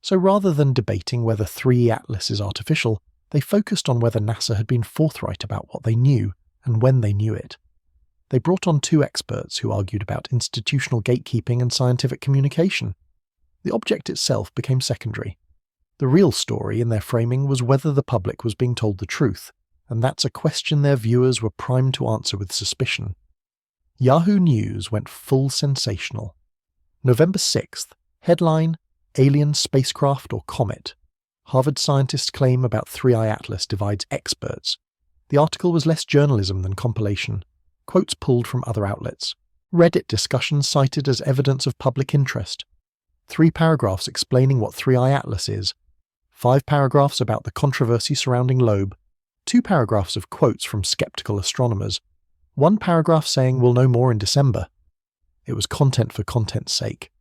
So rather than debating whether 3i Atlas is artificial, they focused on whether NASA had been forthright about what they knew and when they knew it. They brought on 2 experts who argued about institutional gatekeeping and scientific communication. The object itself became secondary. The real story in their framing was whether the public was being told the truth, and that's a question their viewers were primed to answer with suspicion. Yahoo News went full sensational. November 6th, headline, Alien Spacecraft or Comet. Harvard scientists claim about 3i Atlas divides experts. The article was less journalism than compilation. Quotes pulled from other outlets. Reddit discussions cited as evidence of public interest. 3 paragraphs explaining what 3i Atlas is. 5 paragraphs about the controversy surrounding Loeb. 2 paragraphs of quotes from skeptical astronomers. 1 paragraph saying we'll know more in December. It was content for content's sake.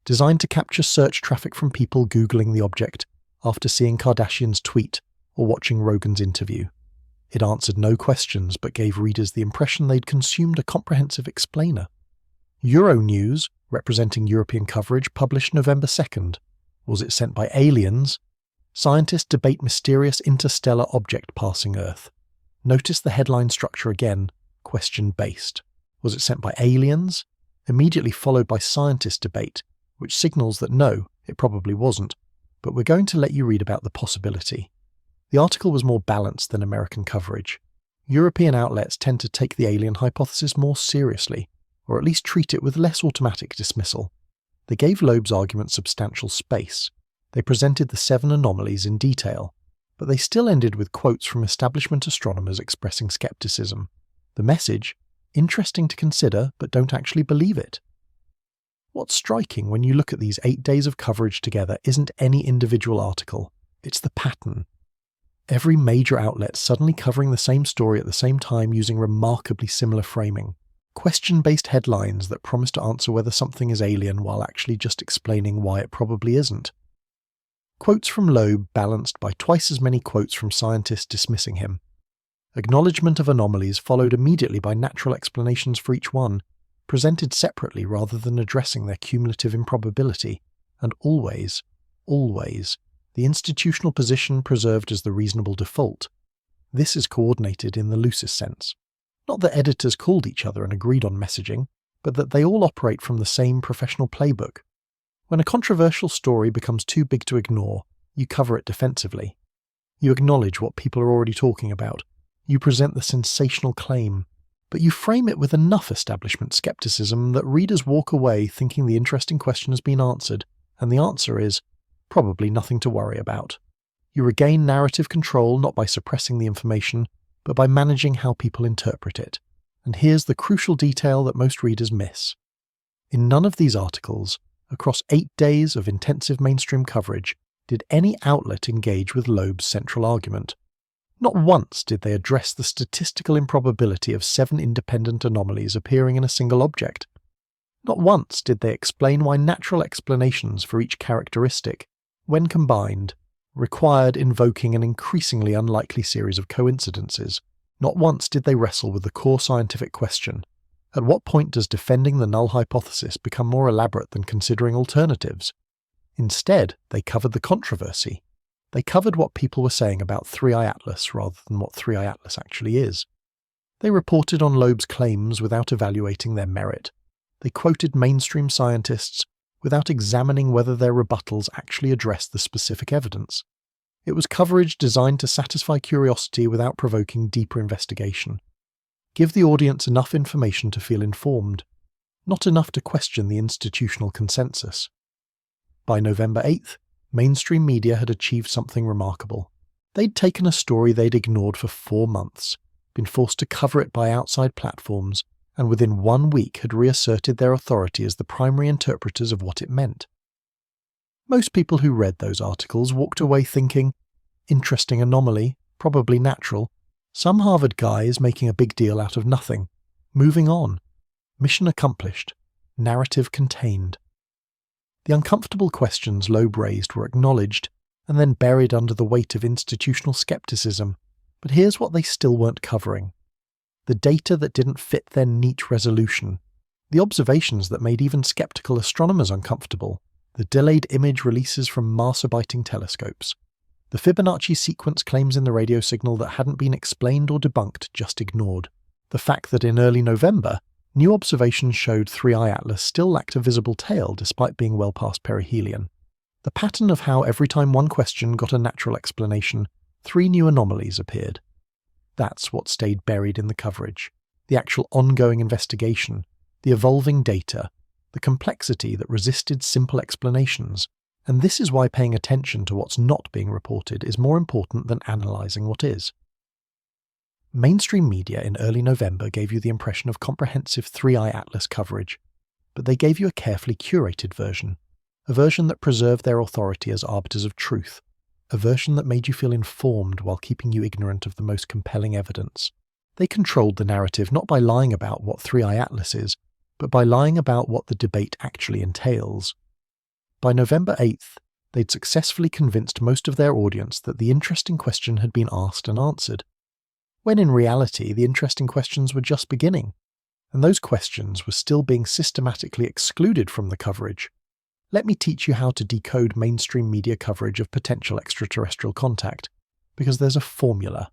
Designed to capture search traffic from people Googling the object after seeing Kardashian's tweet or watching Rogan's interview. It answered no questions but gave readers the impression they'd consumed a comprehensive explainer. Euronews, representing European coverage, published November 2nd. Was it sent by aliens? Scientists debate mysterious interstellar object passing Earth. Notice the headline structure again, question-based. Was it sent by aliens? Immediately followed by scientist debate, which signals that no, it probably wasn't, but we're going to let you read about the possibility. The article was more balanced than American coverage. European outlets tend to take the alien hypothesis more seriously, or at least treat it with less automatic dismissal. They gave Loeb's argument substantial space. They presented the 7 anomalies in detail, but they still ended with quotes from establishment astronomers expressing skepticism. The message, interesting to consider, but don't actually believe it. What's striking when you look at these 8 days of coverage together isn't any individual article, it's the pattern. Every major outlet suddenly covering the same story at the same time using remarkably similar framing. Question-based headlines that promise to answer whether something is alien while actually just explaining why it probably isn't. Quotes from Loeb balanced by twice as many quotes from scientists dismissing him. Acknowledgement of anomalies followed immediately by natural explanations for each one. presented separately rather than addressing their cumulative improbability, and always, the institutional position preserved as the reasonable default. This is coordinated in the loosest sense. Not that editors called each other and agreed on messaging, but that they all operate from the same professional playbook. When a controversial story becomes too big to ignore, you cover it defensively. You acknowledge what people are already talking about. You present the sensational claim, but you frame it with enough establishment skepticism that readers walk away thinking the interesting question has been answered, and the answer is probably nothing to worry about. You regain narrative control not by suppressing the information, but by managing how people interpret it. And here's the crucial detail that most readers miss. In none of these articles, across 8 days of intensive mainstream coverage, did any outlet engage with Loeb's central argument. Not once did they address the statistical improbability of 7 independent anomalies appearing in a single object. Not once did they explain why natural explanations for each characteristic, when combined, required invoking an increasingly unlikely series of coincidences. Not once did they wrestle with the core scientific question: at what point does defending the null hypothesis become more elaborate than considering alternatives? Instead, they covered the controversy. They covered what people were saying about 3i Atlas rather than what 3i Atlas actually is. They reported on Loeb's claims without evaluating their merit. They quoted mainstream scientists without examining whether their rebuttals actually addressed the specific evidence. It was coverage designed to satisfy curiosity without provoking deeper investigation. Give the audience enough information to feel informed, not enough to question the institutional consensus. By November 8th, mainstream media had achieved something remarkable. They'd taken a story they'd ignored for 4 months, been forced to cover it by outside platforms, and within 1 week had reasserted their authority as the primary interpreters of what it meant. Most people who read those articles walked away thinking, interesting anomaly, probably natural, some Harvard guy is making a big deal out of nothing. Moving on. Mission accomplished. Narrative contained. The uncomfortable questions Loeb raised were acknowledged and then buried under the weight of institutional skepticism, but here's what they still weren't covering. The data that didn't fit their neat resolution, the observations that made even skeptical astronomers uncomfortable, the delayed image releases from Mars-orbiting telescopes, the Fibonacci sequence claims in the radio signal that hadn't been explained or debunked, just ignored, the fact that in early November, new observations showed 3i Atlas still lacked a visible tail despite being well past perihelion, the pattern of how every time one question got a natural explanation, 3 new anomalies appeared. That's what stayed buried in the coverage, the actual ongoing investigation, the evolving data, the complexity that resisted simple explanations. And this is why paying attention to what's not being reported is more important than analysing what is. Mainstream media in early November gave you the impression of comprehensive 3i Atlas coverage, but they gave you a carefully curated version, a version that preserved their authority as arbiters of truth, a version that made you feel informed while keeping you ignorant of the most compelling evidence. They controlled the narrative not by lying about what 3i Atlas is, but by lying about what the debate actually entails. By November 8th, they'd successfully convinced most of their audience that the interesting question had been asked and answered, when in reality the interesting questions were just beginning, and those questions were still being systematically excluded from the coverage. Let me teach you how to decode mainstream media coverage of potential extraterrestrial contact, because there's a formula,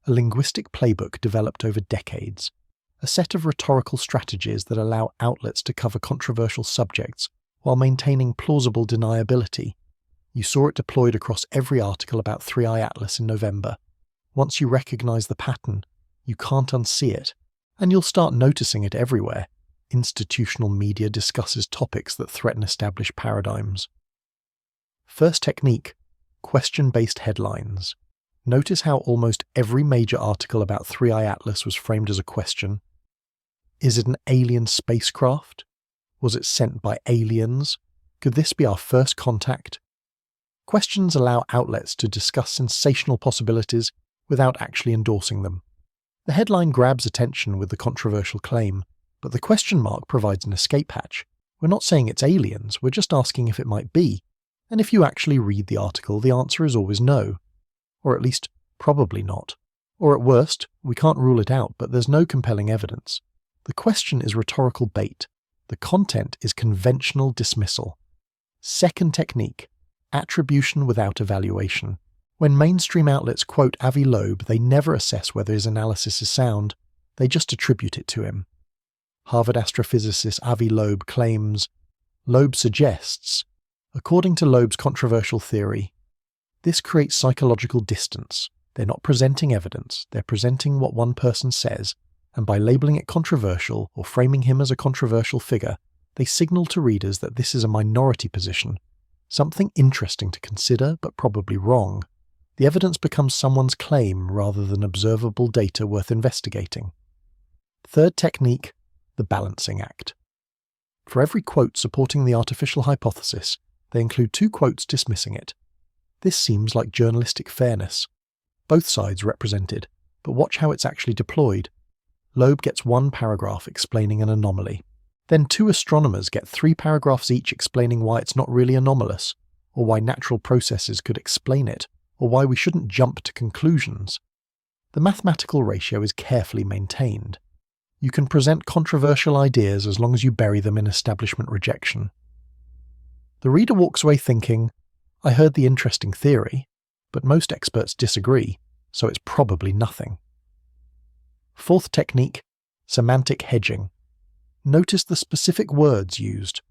a linguistic playbook developed over decades, a set of rhetorical strategies that allow outlets to cover controversial subjects while maintaining plausible deniability. You saw it deployed across every article about 3i Atlas in November. Once you recognize the pattern, you can't unsee it, and you'll start noticing it everywhere. Institutional media discusses topics that threaten established paradigms. First technique, question-based headlines. Notice how almost every major article about 3i Atlas was framed as a question. Is it an alien spacecraft? Was it sent by aliens? Could this be our first contact? Questions allow outlets to discuss sensational possibilities without actually endorsing them. The headline grabs attention with the controversial claim, but the question mark provides an escape hatch. We're not saying it's aliens, we're just asking if it might be. And if you actually read the article, the answer is always no. Or at least, probably not. Or at worst, we can't rule it out, but there's no compelling evidence. The question is rhetorical bait. The content is conventional dismissal. Second technique, attribution without evaluation. When mainstream outlets quote Avi Loeb, they never assess whether his analysis is sound. They just attribute it to him. Harvard astrophysicist Avi Loeb claims, Loeb suggests, according to Loeb's controversial theory, this creates psychological distance. They're not presenting evidence, they're presenting what one person says, and by labeling it controversial or framing him as a controversial figure, they signal to readers that this is a minority position, something interesting to consider but probably wrong. The evidence becomes someone's claim rather than observable data worth investigating. Third technique, the balancing act. For every quote supporting the artificial hypothesis, they include 2 quotes dismissing it. This seems like journalistic fairness. Both sides represented, but watch how it's actually deployed. Loeb gets 1 paragraph explaining an anomaly. Then 2 astronomers get 3 paragraphs each explaining why it's not really anomalous, or why natural processes could explain it, or why we shouldn't jump to conclusions. The mathematical ratio is carefully maintained. You can present controversial ideas as long as you bury them in establishment rejection. The reader walks away thinking, I heard the interesting theory, but most experts disagree, so it's probably nothing. Fourth technique, semantic hedging. Notice the specific words used.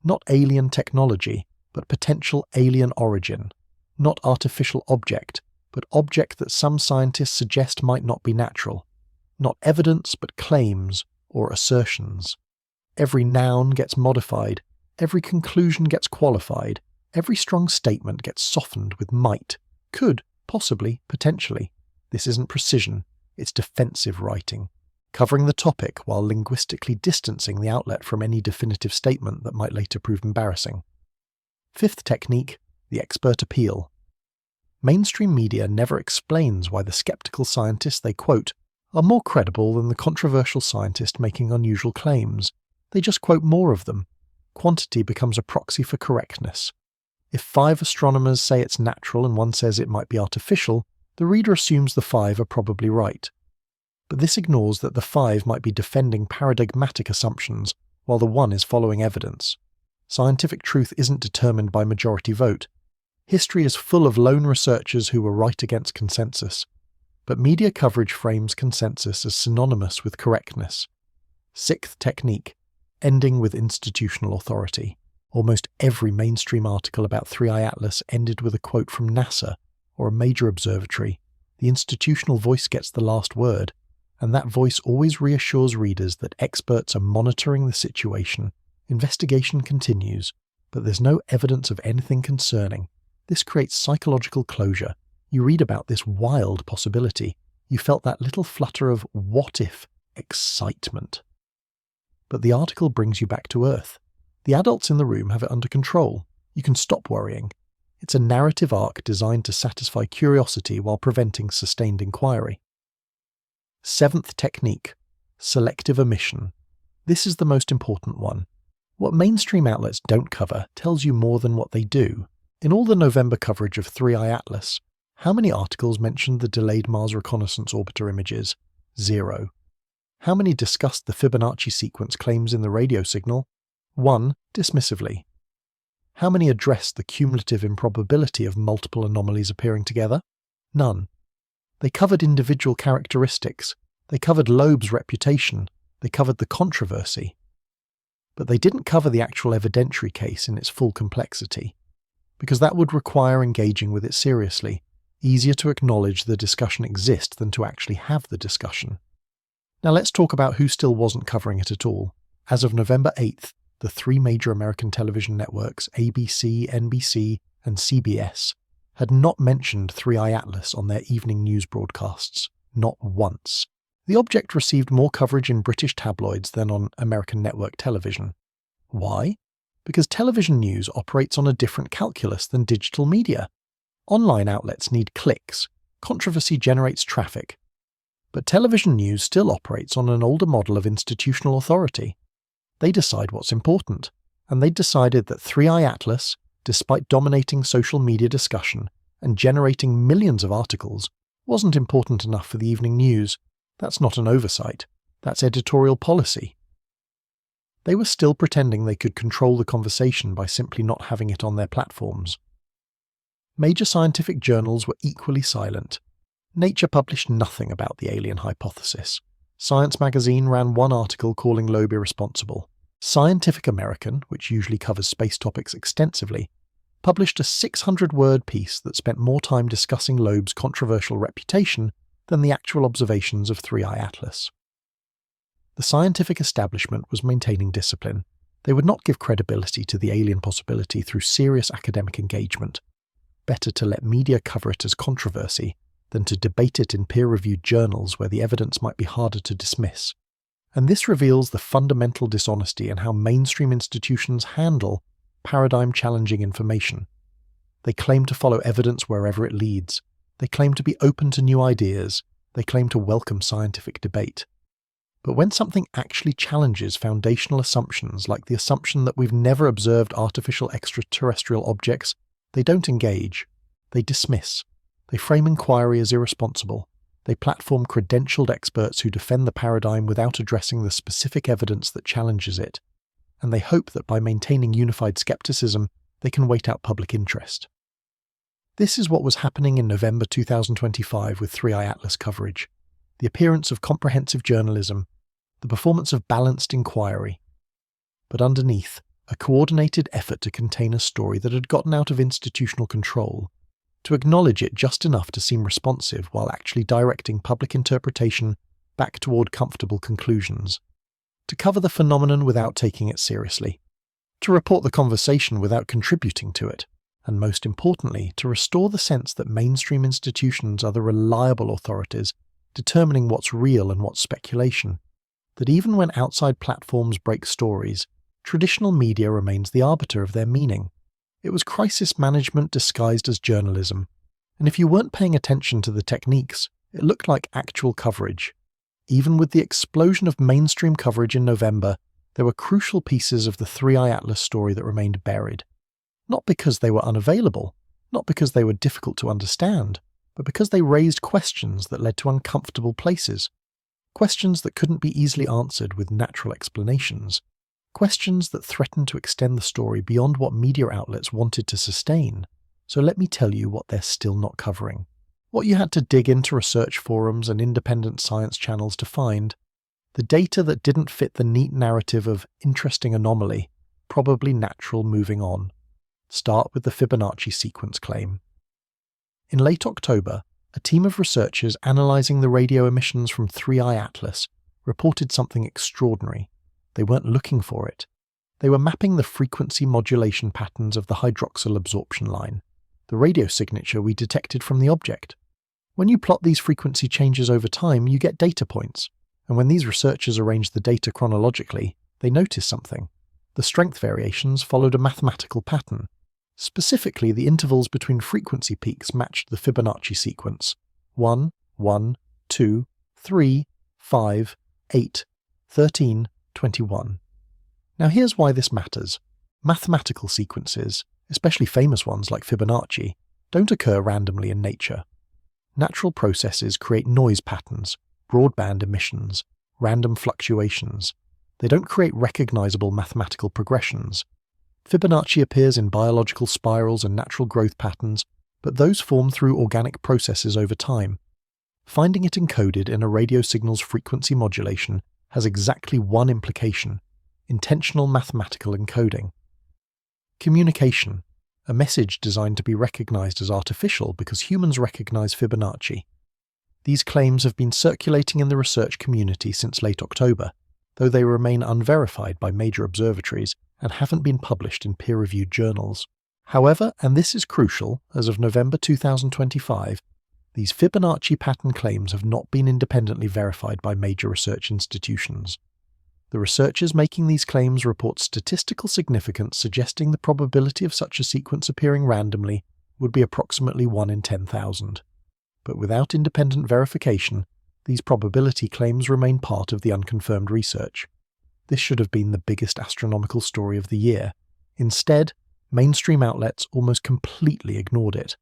Not alien technology, but potential alien origin. Not artificial object, but object that some scientists suggest might not be natural. Not evidence, but claims or assertions. Every noun gets modified, every conclusion gets qualified, every strong statement gets softened with might, could, possibly, potentially. This isn't precision, it's defensive writing, covering the topic while linguistically distancing the outlet from any definitive statement that might later prove embarrassing. Fifth technique, the expert appeal. Mainstream media never explains why the skeptical scientists they quote are more credible than the controversial scientist making unusual claims. They just quote more of them. Quantity becomes a proxy for correctness. If 5 astronomers say it's natural and 1 says it might be artificial, the reader assumes the 5 are probably right. But this ignores that the 5 might be defending paradigmatic assumptions, while the 1 is following evidence. Scientific truth isn't determined by majority vote. History is full of lone researchers who were right against consensus. But media coverage frames consensus as synonymous with correctness. Sixth technique, ending with institutional authority. Almost every mainstream article about 3i Atlas ended with a quote from NASA or a major observatory. The institutional voice gets the last word, and that voice always reassures readers that experts are monitoring the situation. Investigation continues, but there's no evidence of anything concerning. This creates psychological closure. You read about this wild possibility. You felt that little flutter of what-if excitement. But the article brings you back to earth. The adults in the room have it under control. You can stop worrying. It's a narrative arc designed to satisfy curiosity while preventing sustained inquiry. Seventh technique, selective omission. This is the most important one. What mainstream outlets don't cover tells you more than what they do. In all the November coverage of 3i Atlas, how many articles mentioned the delayed Mars Reconnaissance Orbiter images? 0. How many discussed the Fibonacci sequence claims in the radio signal? 1, dismissively. How many addressed the cumulative improbability of multiple anomalies appearing together? None. They covered individual characteristics. They covered Loeb's reputation. They covered the controversy. But they didn't cover the actual evidentiary case in its full complexity, because that would require engaging with it seriously. Easier to acknowledge the discussion exists than to actually have the discussion. Now let's talk about who still wasn't covering it at all. As of November 8th, the 3 major American television networks, ABC, NBC, and CBS, had not mentioned 3i Atlas on their evening news broadcasts. Not once. The object received more coverage in British tabloids than on American network television. Why? Because television news operates on a different calculus than digital media. Online outlets need clicks. Controversy generates traffic. But television news still operates on an older model of institutional authority. They decide what's important, and they decided that 3i Atlas, despite dominating social media discussion and generating millions of articles, wasn't important enough for the evening news. That's not an oversight. That's editorial policy. They were still pretending they could control the conversation by simply not having it on their platforms. Major scientific journals were equally silent. Nature published nothing about the alien hypothesis. Science magazine ran one article calling Loeb irresponsible. Scientific American, which usually covers space topics extensively, published a 600-word piece that spent more time discussing Loeb's controversial reputation than the actual observations of 3I Atlas. The scientific establishment was maintaining discipline. They would not give credibility to the alien possibility through serious academic engagement. Better to let media cover it as controversy than to debate it in peer-reviewed journals where the evidence might be harder to dismiss. And this reveals the fundamental dishonesty in how mainstream institutions handle paradigm-challenging information. They claim to follow evidence wherever it leads. They claim to be open to new ideas. They claim to welcome scientific debate. But when something actually challenges foundational assumptions, like the assumption that we've never observed artificial extraterrestrial objects, they don't engage. They dismiss. They frame inquiry as irresponsible. They platform credentialed experts who defend the paradigm without addressing the specific evidence that challenges it. And they hope that by maintaining unified skepticism, they can wait out public interest. This is what was happening in November 2025 with 3i Atlas coverage. The appearance of comprehensive journalism, the performance of balanced inquiry. But underneath, a coordinated effort to contain a story that had gotten out of institutional control, to acknowledge it just enough to seem responsive while actually directing public interpretation back toward comfortable conclusions, to cover the phenomenon without taking it seriously, to report the conversation without contributing to it, and most importantly, to restore the sense that mainstream institutions are the reliable authorities determining what's real and what's speculation, that even when outside platforms break stories, traditional media remains the arbiter of their meaning. It was crisis management disguised as journalism, and if you weren't paying attention to the techniques, it looked like actual coverage. Even with the explosion of mainstream coverage in November, there were crucial pieces of the 3i Atlas story that remained buried. Not because they were unavailable, not because they were difficult to understand, but because they raised questions that led to uncomfortable places. Questions that couldn't be easily answered with natural explanations. Questions that threatened to extend the story beyond what media outlets wanted to sustain. So let me tell you what they're still not covering. What you had to dig into research forums and independent science channels to find. The data that didn't fit the neat narrative of interesting anomaly, probably natural moving on. Start with the Fibonacci sequence claim. In late October, a team of researchers analysing the radio emissions from 3i Atlas reported something extraordinary. They weren't looking for it. They were mapping the frequency modulation patterns of the hydroxyl absorption line, the radio signature we detected from the object. When you plot these frequency changes over time, you get data points, and when these researchers arranged the data chronologically, they noticed something. The strength variations followed a mathematical pattern. Specifically, the intervals between frequency peaks matched the Fibonacci sequence: 1, 1, 2, 3, 5, 8, 13, 21. Now here's why this matters. Mathematical sequences, especially famous ones like Fibonacci, don't occur randomly in nature. Natural processes create noise patterns, broadband emissions, random fluctuations. They don't create recognizable mathematical progressions. Fibonacci appears in biological spirals and natural growth patterns, but those form through organic processes over time. Finding it encoded in a radio signal's frequency modulation has exactly one implication: intentional mathematical encoding. Communication, a message designed to be recognized as artificial because humans recognize Fibonacci. These claims have been circulating in the research community since late October, though they remain unverified by major observatories and haven't been published in peer-reviewed journals. However, and this is crucial, as of November 2025, these Fibonacci pattern claims have not been independently verified by major research institutions. The researchers making these claims report statistical significance suggesting the probability of such a sequence appearing randomly would be approximately 1 in 10,000. But without independent verification, these probability claims remain part of the unconfirmed research. This should have been the biggest astronomical story of the year. Instead, mainstream outlets almost completely ignored it.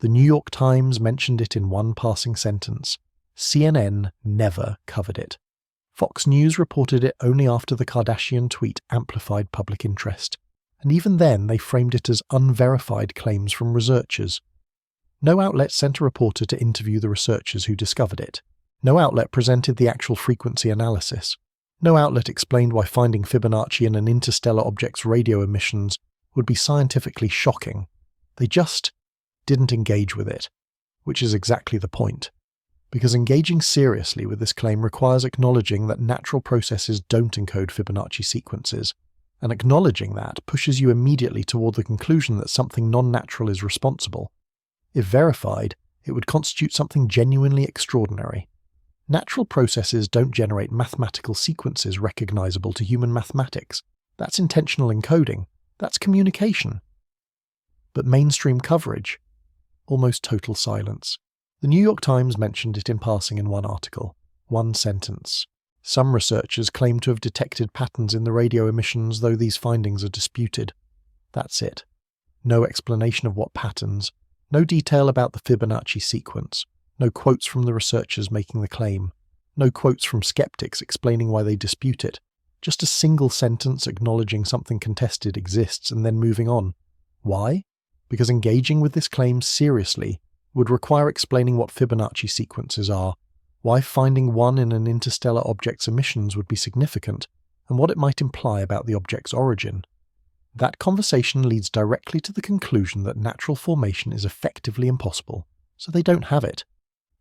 The New York Times mentioned it in one passing sentence. CNN never covered it. Fox News reported it only after the Kardashian tweet amplified public interest, and even then they framed it as unverified claims from researchers. No outlet sent a reporter to interview the researchers who discovered it. No outlet presented the actual frequency analysis. No outlet explained why finding Fibonacci in an interstellar object's radio emissions would be scientifically shocking. They just didn't engage with it, which is exactly the point. Because engaging seriously with this claim requires acknowledging that natural processes don't encode Fibonacci sequences, and acknowledging that pushes you immediately toward the conclusion that something non-natural is responsible. If verified, it would constitute something genuinely extraordinary. Natural processes don't generate mathematical sequences recognizable to human mathematics. That's intentional encoding. That's communication. But mainstream coverage? Almost total silence. The New York Times mentioned it in passing in one article. One sentence. Some researchers claim to have detected patterns in the radio emissions, though these findings are disputed. That's it. No explanation of what patterns. No detail about the Fibonacci sequence. No quotes from the researchers making the claim. No quotes from skeptics explaining why they dispute it. Just a single sentence acknowledging something contested exists and then moving on. Why? Because engaging with this claim seriously would require explaining what Fibonacci sequences are, why finding one in an interstellar object's emissions would be significant, and what it might imply about the object's origin. That conversation leads directly to the conclusion that natural formation is effectively impossible, so they don't have it.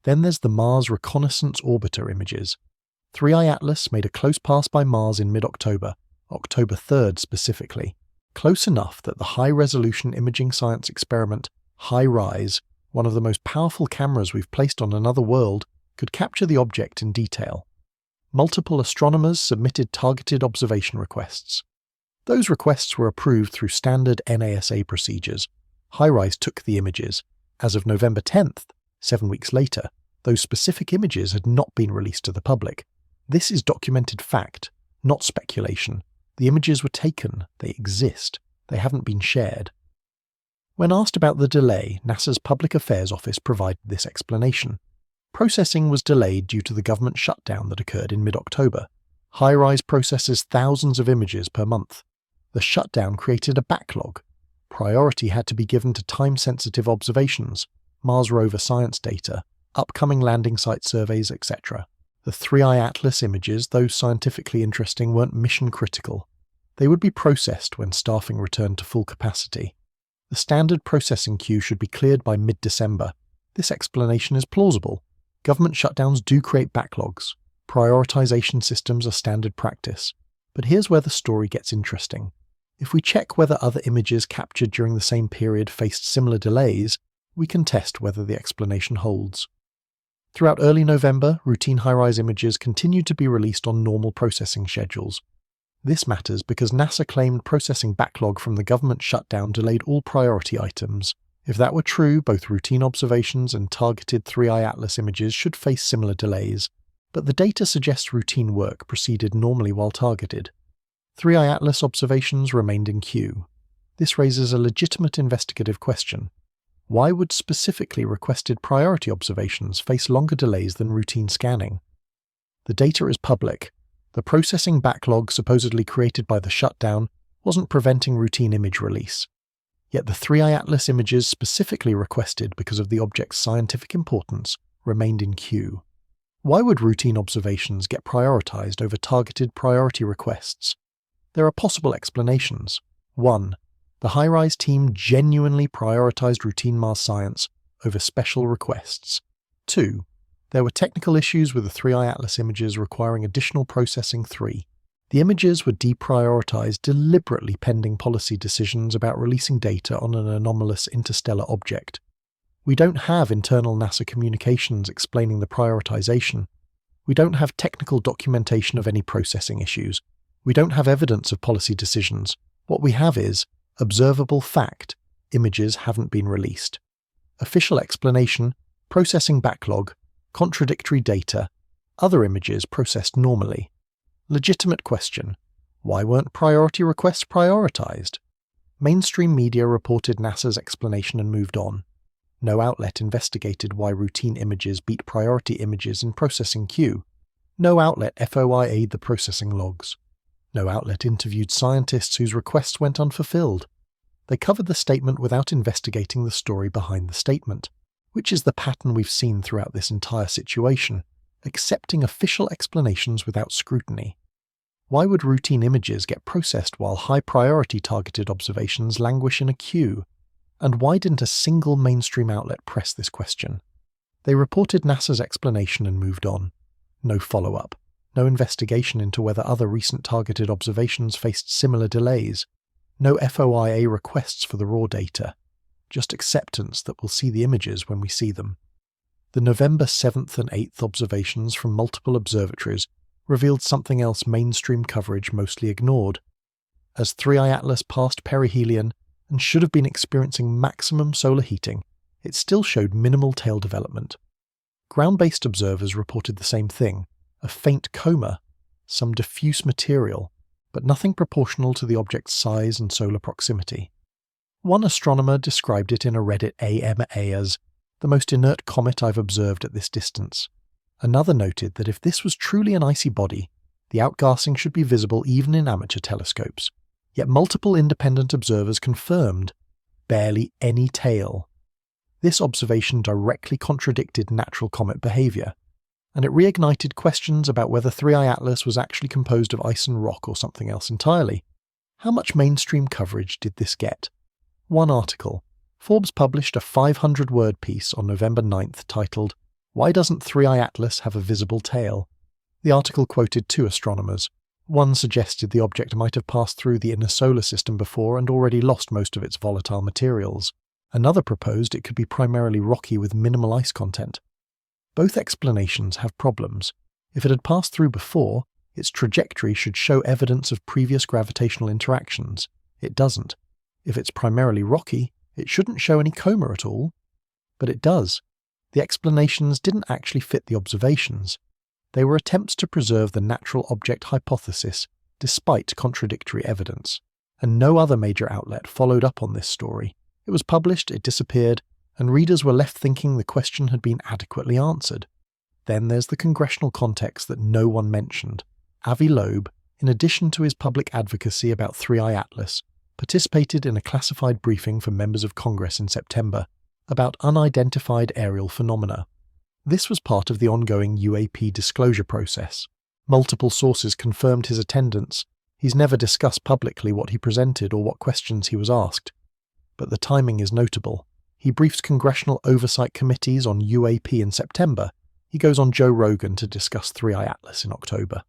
Then there's the Mars Reconnaissance Orbiter images. 3i Atlas made a close pass by Mars in mid-October, October 3rd specifically, close enough that the high-resolution imaging science experiment HiRISE, one of the most powerful cameras we've placed on another world, could capture the object in detail. Multiple astronomers submitted targeted observation requests. Those requests were approved through standard NASA procedures. HiRISE took the images. As of November 10th, 7 weeks later, those specific images had not been released to the public. This is documented fact, not speculation. The images were taken, they exist, they haven't been shared. When asked about the delay, NASA's Public Affairs Office provided this explanation. Processing was delayed due to the government shutdown that occurred in mid-October. HiRISE processes thousands of images per month. The shutdown created a backlog. Priority had to be given to time-sensitive observations, Mars rover science data, upcoming landing site surveys, etc. The 3i Atlas images, though scientifically interesting, weren't mission-critical. They would be processed when staffing returned to full capacity. The standard processing queue should be cleared by mid-December. This explanation is plausible. Government shutdowns do create backlogs. Prioritization systems are standard practice. But here's where the story gets interesting. If we check whether other images captured during the same period faced similar delays, we can test whether the explanation holds. Throughout early November, routine HiRISE images continued to be released on normal processing schedules. This matters because NASA claimed processing backlog from the government shutdown delayed all priority items. If that were true, both routine observations and targeted 3i Atlas images should face similar delays, but the data suggests routine work proceeded normally while targeted. 3i Atlas observations remained in queue. This raises a legitimate investigative question. Why would specifically requested priority observations face longer delays than routine scanning? The data is public. The processing backlog supposedly created by the shutdown wasn't preventing routine image release. Yet the 3i Atlas images specifically requested because of the object's scientific importance remained in queue. Why would routine observations get prioritized over targeted priority requests? There are possible explanations. 1. The HiRISE team genuinely prioritized routine Mars science over special requests. 2. There were technical issues with the 3i Atlas images requiring additional processing. 3. The images were deprioritized deliberately pending policy decisions about releasing data on an anomalous interstellar object. We don't have internal NASA communications explaining the prioritization. We don't have technical documentation of any processing issues. We don't have evidence of policy decisions. What we have is observable fact. Images haven't been released. Official explanation, processing backlog, contradictory data, other images processed normally. Legitimate question. Why weren't priority requests prioritized? Mainstream media reported NASA's explanation and moved on. No outlet investigated why routine images beat priority images in processing queue. No outlet FOIA'd the processing logs. No outlet interviewed scientists whose requests went unfulfilled. They covered the statement without investigating the story behind the statement, which is the pattern we've seen throughout this entire situation, accepting official explanations without scrutiny. Why would routine images get processed while high-priority targeted observations languish in a queue? And why didn't a single mainstream outlet press this question? They reported NASA's explanation and moved on. No follow-up. No investigation into whether other recent targeted observations faced similar delays. No FOIA requests for the raw data. Just acceptance that we'll see the images when we see them. The November 7th and 8th observations from multiple observatories revealed something else mainstream coverage mostly ignored. As 3I Atlas passed perihelion and should have been experiencing maximum solar heating, it still showed minimal tail development. Ground-based observers reported the same thing, a faint coma, some diffuse material, but nothing proportional to the object's size and solar proximity. One astronomer described it in a Reddit AMA as the most inert comet I've observed at this distance. Another noted that if this was truly an icy body, the outgassing should be visible even in amateur telescopes. Yet multiple independent observers confirmed barely any tail. This observation directly contradicted natural comet behavior, and it reignited questions about whether 3I Atlas was actually composed of ice and rock or something else entirely. How much mainstream coverage did this get? One article. Forbes published a 500-word piece on November 9th titled, "Why Doesn't 3I Atlas Have a Visible Tail?" The article quoted two astronomers. One suggested the object might have passed through the inner solar system before and already lost most of its volatile materials. Another proposed it could be primarily rocky with minimal ice content. Both explanations have problems. If it had passed through before, its trajectory should show evidence of previous gravitational interactions. It doesn't. If it's primarily rocky, it shouldn't show any coma at all. But it does. The explanations didn't actually fit the observations. They were attempts to preserve the natural object hypothesis, despite contradictory evidence. And no other major outlet followed up on this story. It was published, it disappeared, and readers were left thinking the question had been adequately answered. Then there's the congressional context that no one mentioned. Avi Loeb, in addition to his public advocacy about 3I Atlas, participated in a classified briefing for members of Congress in September about unidentified aerial phenomena. This was part of the ongoing UAP disclosure process. Multiple sources confirmed his attendance. He's never discussed publicly what he presented or what questions he was asked. But the timing is notable. He briefs congressional oversight committees on UAP in September. He goes on Joe Rogan to discuss 3I Atlas in October.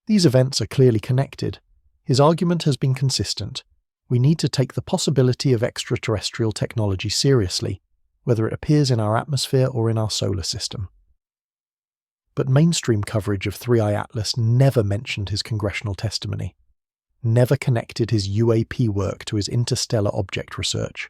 These events are clearly connected. His argument has been consistent. We need to take the possibility of extraterrestrial technology seriously, whether it appears in our atmosphere or in our solar system. But mainstream coverage of 3I Atlas never mentioned his congressional testimony, never connected his UAP work to his interstellar object research,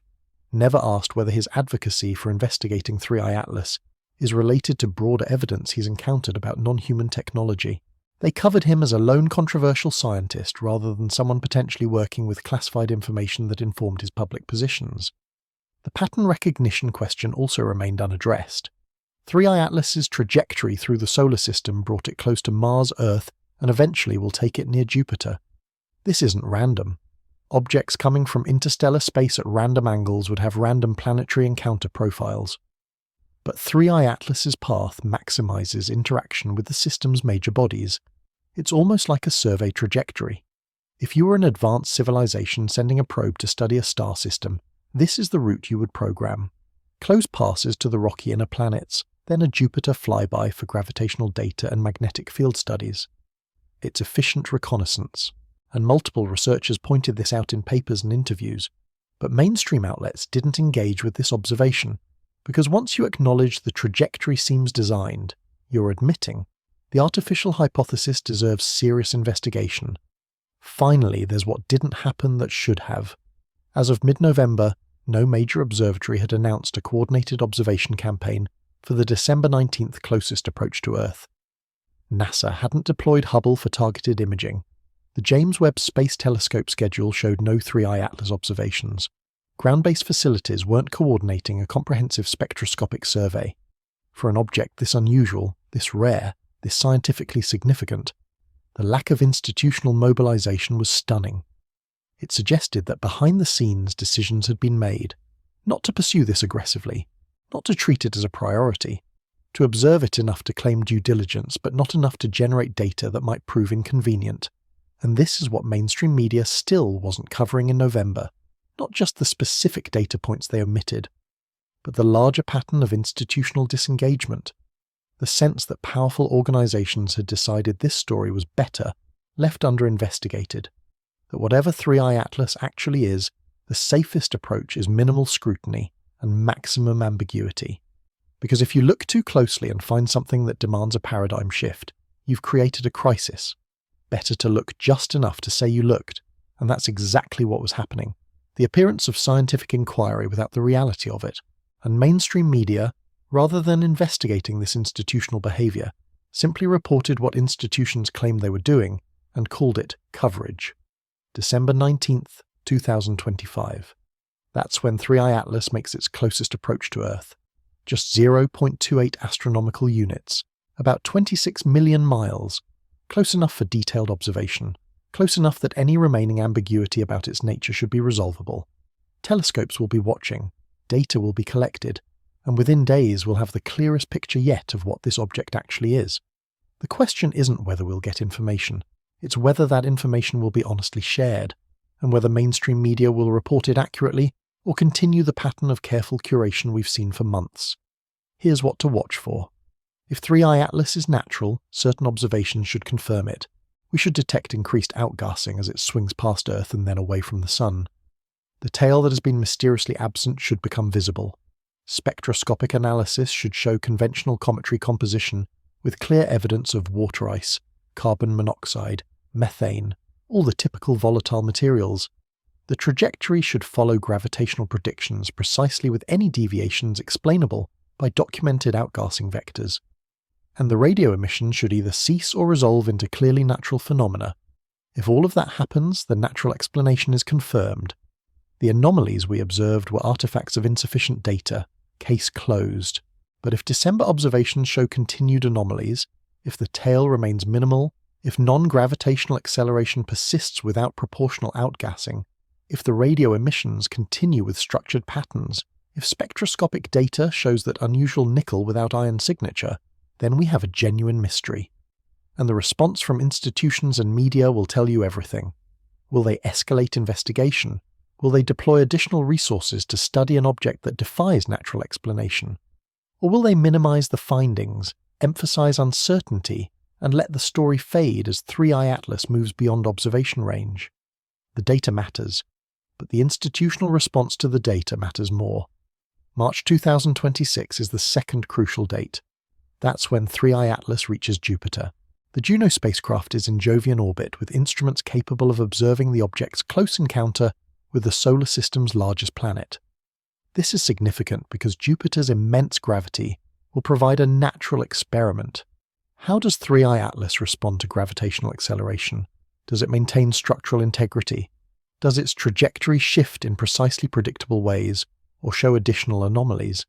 never asked whether his advocacy for investigating 3I Atlas is related to broader evidence he's encountered about non-human technology. They covered him as a lone controversial scientist rather than someone potentially working with classified information that informed his public positions. The pattern recognition question also remained unaddressed. 3I Atlas's trajectory through the solar system brought it close to Mars, Earth, and eventually will take it near Jupiter. This isn't random. Objects coming from interstellar space at random angles would have random planetary encounter profiles. But 3I Atlas's path maximizes interaction with the system's major bodies. It's almost like a survey trajectory. If you were an advanced civilization sending a probe to study a star system, this is the route you would program. Close passes to the rocky inner planets, then a Jupiter flyby for gravitational data and magnetic field studies. It's efficient reconnaissance, and multiple researchers pointed this out in papers and interviews. But mainstream outlets didn't engage with this observation, because once you acknowledge the trajectory seems designed, you're admitting the artificial hypothesis deserves serious investigation. Finally, there's what didn't happen that should have. As of mid-November, no major observatory had announced a coordinated observation campaign for the December 19th closest approach to Earth. NASA hadn't deployed Hubble for targeted imaging. The James Webb Space Telescope schedule showed no 3I Atlas observations. Ground-based facilities weren't coordinating a comprehensive spectroscopic survey. For an object this unusual, this rare, this scientifically significant, the lack of institutional mobilization was stunning. It suggested that behind the scenes decisions had been made, not to pursue this aggressively, not to treat it as a priority, to observe it enough to claim due diligence but not enough to generate data that might prove inconvenient. And this is what mainstream media still wasn't covering in November, not just the specific data points they omitted, but the larger pattern of institutional disengagement, the sense that powerful organizations had decided this story was better left underinvestigated, that whatever 3i Atlas actually is, the safest approach is minimal scrutiny and maximum ambiguity. Because if you look too closely and find something that demands a paradigm shift, you've created a crisis. Better to look just enough to say you looked, and that's exactly what was happening. The appearance of scientific inquiry without the reality of it, and mainstream media, rather than investigating this institutional behavior, simply reported what institutions claimed they were doing and called it coverage. December 19th, 2025. That's when 3i Atlas makes its closest approach to Earth. Just 0.28 astronomical units, about 26 million miles, close enough for detailed observation, close enough that any remaining ambiguity about its nature should be resolvable. Telescopes will be watching, data will be collected, and within days we'll have the clearest picture yet of what this object actually is. The question isn't whether we'll get information, it's whether that information will be honestly shared, and whether mainstream media will report it accurately or continue the pattern of careful curation we've seen for months. Here's what to watch for. If 3i Atlas is natural, certain observations should confirm it. We should detect increased outgassing as it swings past Earth and then away from the Sun. The tail that has been mysteriously absent should become visible. Spectroscopic analysis should show conventional cometary composition with clear evidence of water ice, carbon monoxide, methane, all the typical volatile materials. The trajectory should follow gravitational predictions precisely with any deviations explainable by documented outgassing vectors. And the radio emissions should either cease or resolve into clearly natural phenomena. If all of that happens, the natural explanation is confirmed. The anomalies we observed were artifacts of insufficient data, case closed. But if December observations show continued anomalies, if the tail remains minimal, if non-gravitational acceleration persists without proportional outgassing, if the radio emissions continue with structured patterns, if spectroscopic data shows that unusual nickel without iron signature, then we have a genuine mystery. And the response from institutions and media will tell you everything. Will they escalate investigation? Will they deploy additional resources to study an object that defies natural explanation? Or will they minimize the findings, emphasize uncertainty, and let the story fade as 3i Atlas moves beyond observation range? The data matters, but the institutional response to the data matters more. March 2026 is the second crucial date. That's when 3i Atlas reaches Jupiter. The Juno spacecraft is in Jovian orbit with instruments capable of observing the object's close encounter with the solar system's largest planet. This is significant because Jupiter's immense gravity will provide a natural experiment. How does 3i Atlas respond to gravitational acceleration? Does it maintain structural integrity? Does its trajectory shift in precisely predictable ways or show additional anomalies?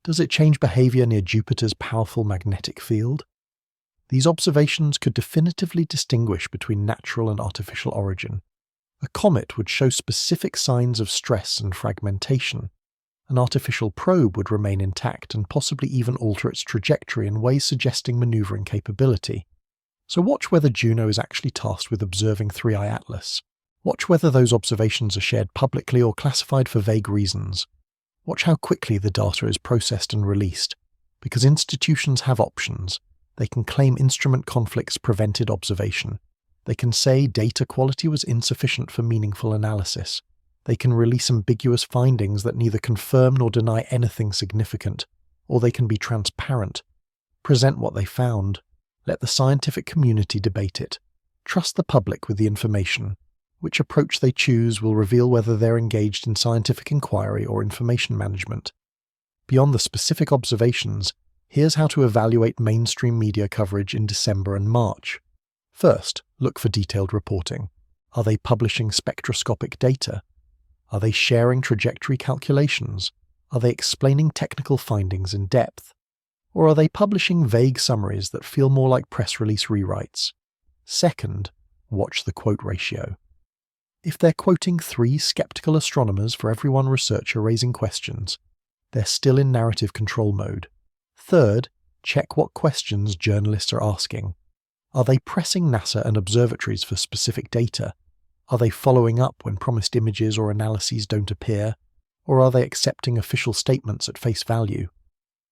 Does it change behavior near Jupiter's powerful magnetic field? These observations could definitively distinguish between natural and artificial origin. A comet would show specific signs of stress and fragmentation. An artificial probe would remain intact and possibly even alter its trajectory in ways suggesting maneuvering capability. So watch whether Juno is actually tasked with observing 3i Atlas. Watch whether those observations are shared publicly or classified for vague reasons. Watch how quickly the data is processed and released, because institutions have options. They can claim instrument conflicts prevented observation. They can say data quality was insufficient for meaningful analysis. They can release ambiguous findings that neither confirm nor deny anything significant, or they can be transparent, present what they found, let the scientific community debate it, trust the public with the information. Which approach they choose will reveal whether they're engaged in scientific inquiry or information management. Beyond the specific observations, here's how to evaluate mainstream media coverage in December and March. First, look for detailed reporting. Are they publishing spectroscopic data? Are they sharing trajectory calculations? Are they explaining technical findings in depth? Or are they publishing vague summaries that feel more like press release rewrites? Second, watch the quote ratio. If they're quoting 3 skeptical astronomers for every one researcher raising questions, they're still in narrative control mode. Third, check what questions journalists are asking. Are they pressing NASA and observatories for specific data? Are they following up when promised images or analyses don't appear? Or are they accepting official statements at face value?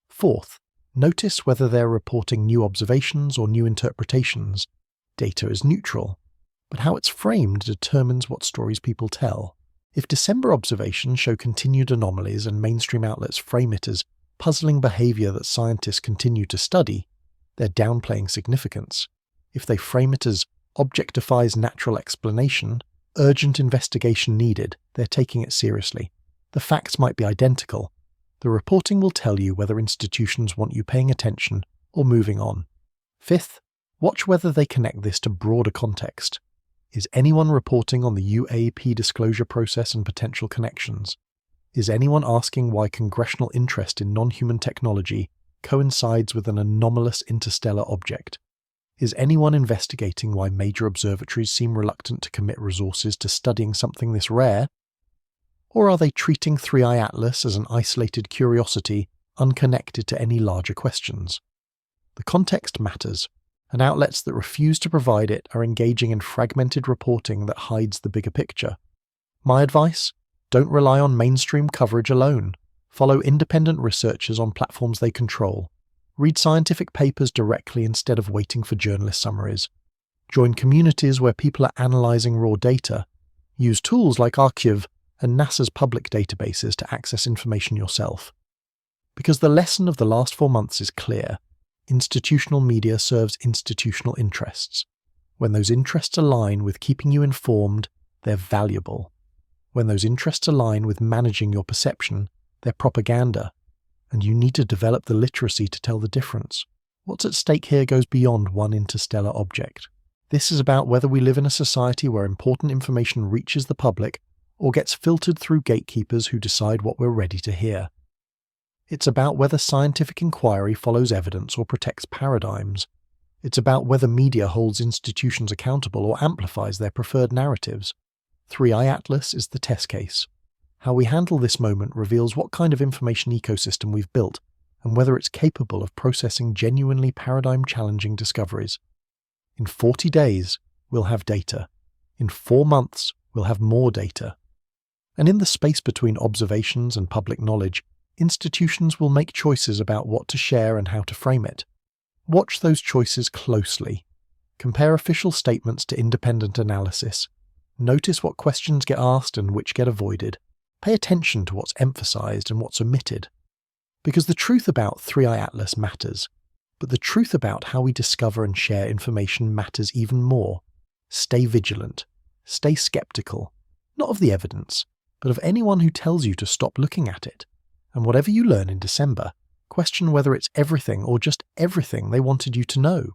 Fourth, notice whether they're reporting new observations or new interpretations. Data is neutral, but how it's framed determines what stories people tell. If December observations show continued anomalies and mainstream outlets frame it as puzzling behavior that scientists continue to study, they're downplaying significance. If they frame it as object defies natural explanation, urgent investigation needed, they're taking it seriously. The facts might be identical. The reporting will tell you whether institutions want you paying attention or moving on. Fifth, watch whether they connect this to broader context. Is anyone reporting on the UAP disclosure process and potential connections? Is anyone asking why congressional interest in non-human technology coincides with an anomalous interstellar object? Is anyone investigating why major observatories seem reluctant to commit resources to studying something this rare? Or are they treating 3i Atlas as an isolated curiosity, unconnected to any larger questions? The context matters, and outlets that refuse to provide it are engaging in fragmented reporting that hides the bigger picture. My advice? Don't rely on mainstream coverage alone. Follow independent researchers on platforms they control. Read scientific papers directly instead of waiting for journalist summaries. Join communities where people are analysing raw data. Use tools like Archive and NASA's public databases to access information yourself. Because the lesson of the last 4 months is clear. Institutional media serves institutional interests. When those interests align with keeping you informed, they're valuable. When those interests align with managing your perception, they're propaganda. And you need to develop the literacy to tell the difference. What's at stake here goes beyond one interstellar object. This is about whether we live in a society where important information reaches the public or gets filtered through gatekeepers who decide what we're ready to hear. It's about whether scientific inquiry follows evidence or protects paradigms. It's about whether media holds institutions accountable or amplifies their preferred narratives. 3i Atlas is the test case. How we handle this moment reveals what kind of information ecosystem we've built and whether it's capable of processing genuinely paradigm-challenging discoveries. In 40 days, we'll have data. In 4 months, we'll have more data. And in the space between observations and public knowledge, institutions will make choices about what to share and how to frame it. Watch those choices closely. Compare official statements to independent analysis. Notice what questions get asked and which get avoided. Pay attention to what's emphasized and what's omitted. Because the truth about 3i Atlas matters, but the truth about how we discover and share information matters even more. Stay vigilant. Stay skeptical. Not of the evidence, but of anyone who tells you to stop looking at it. And whatever you learn in December, question whether it's everything or just everything they wanted you to know.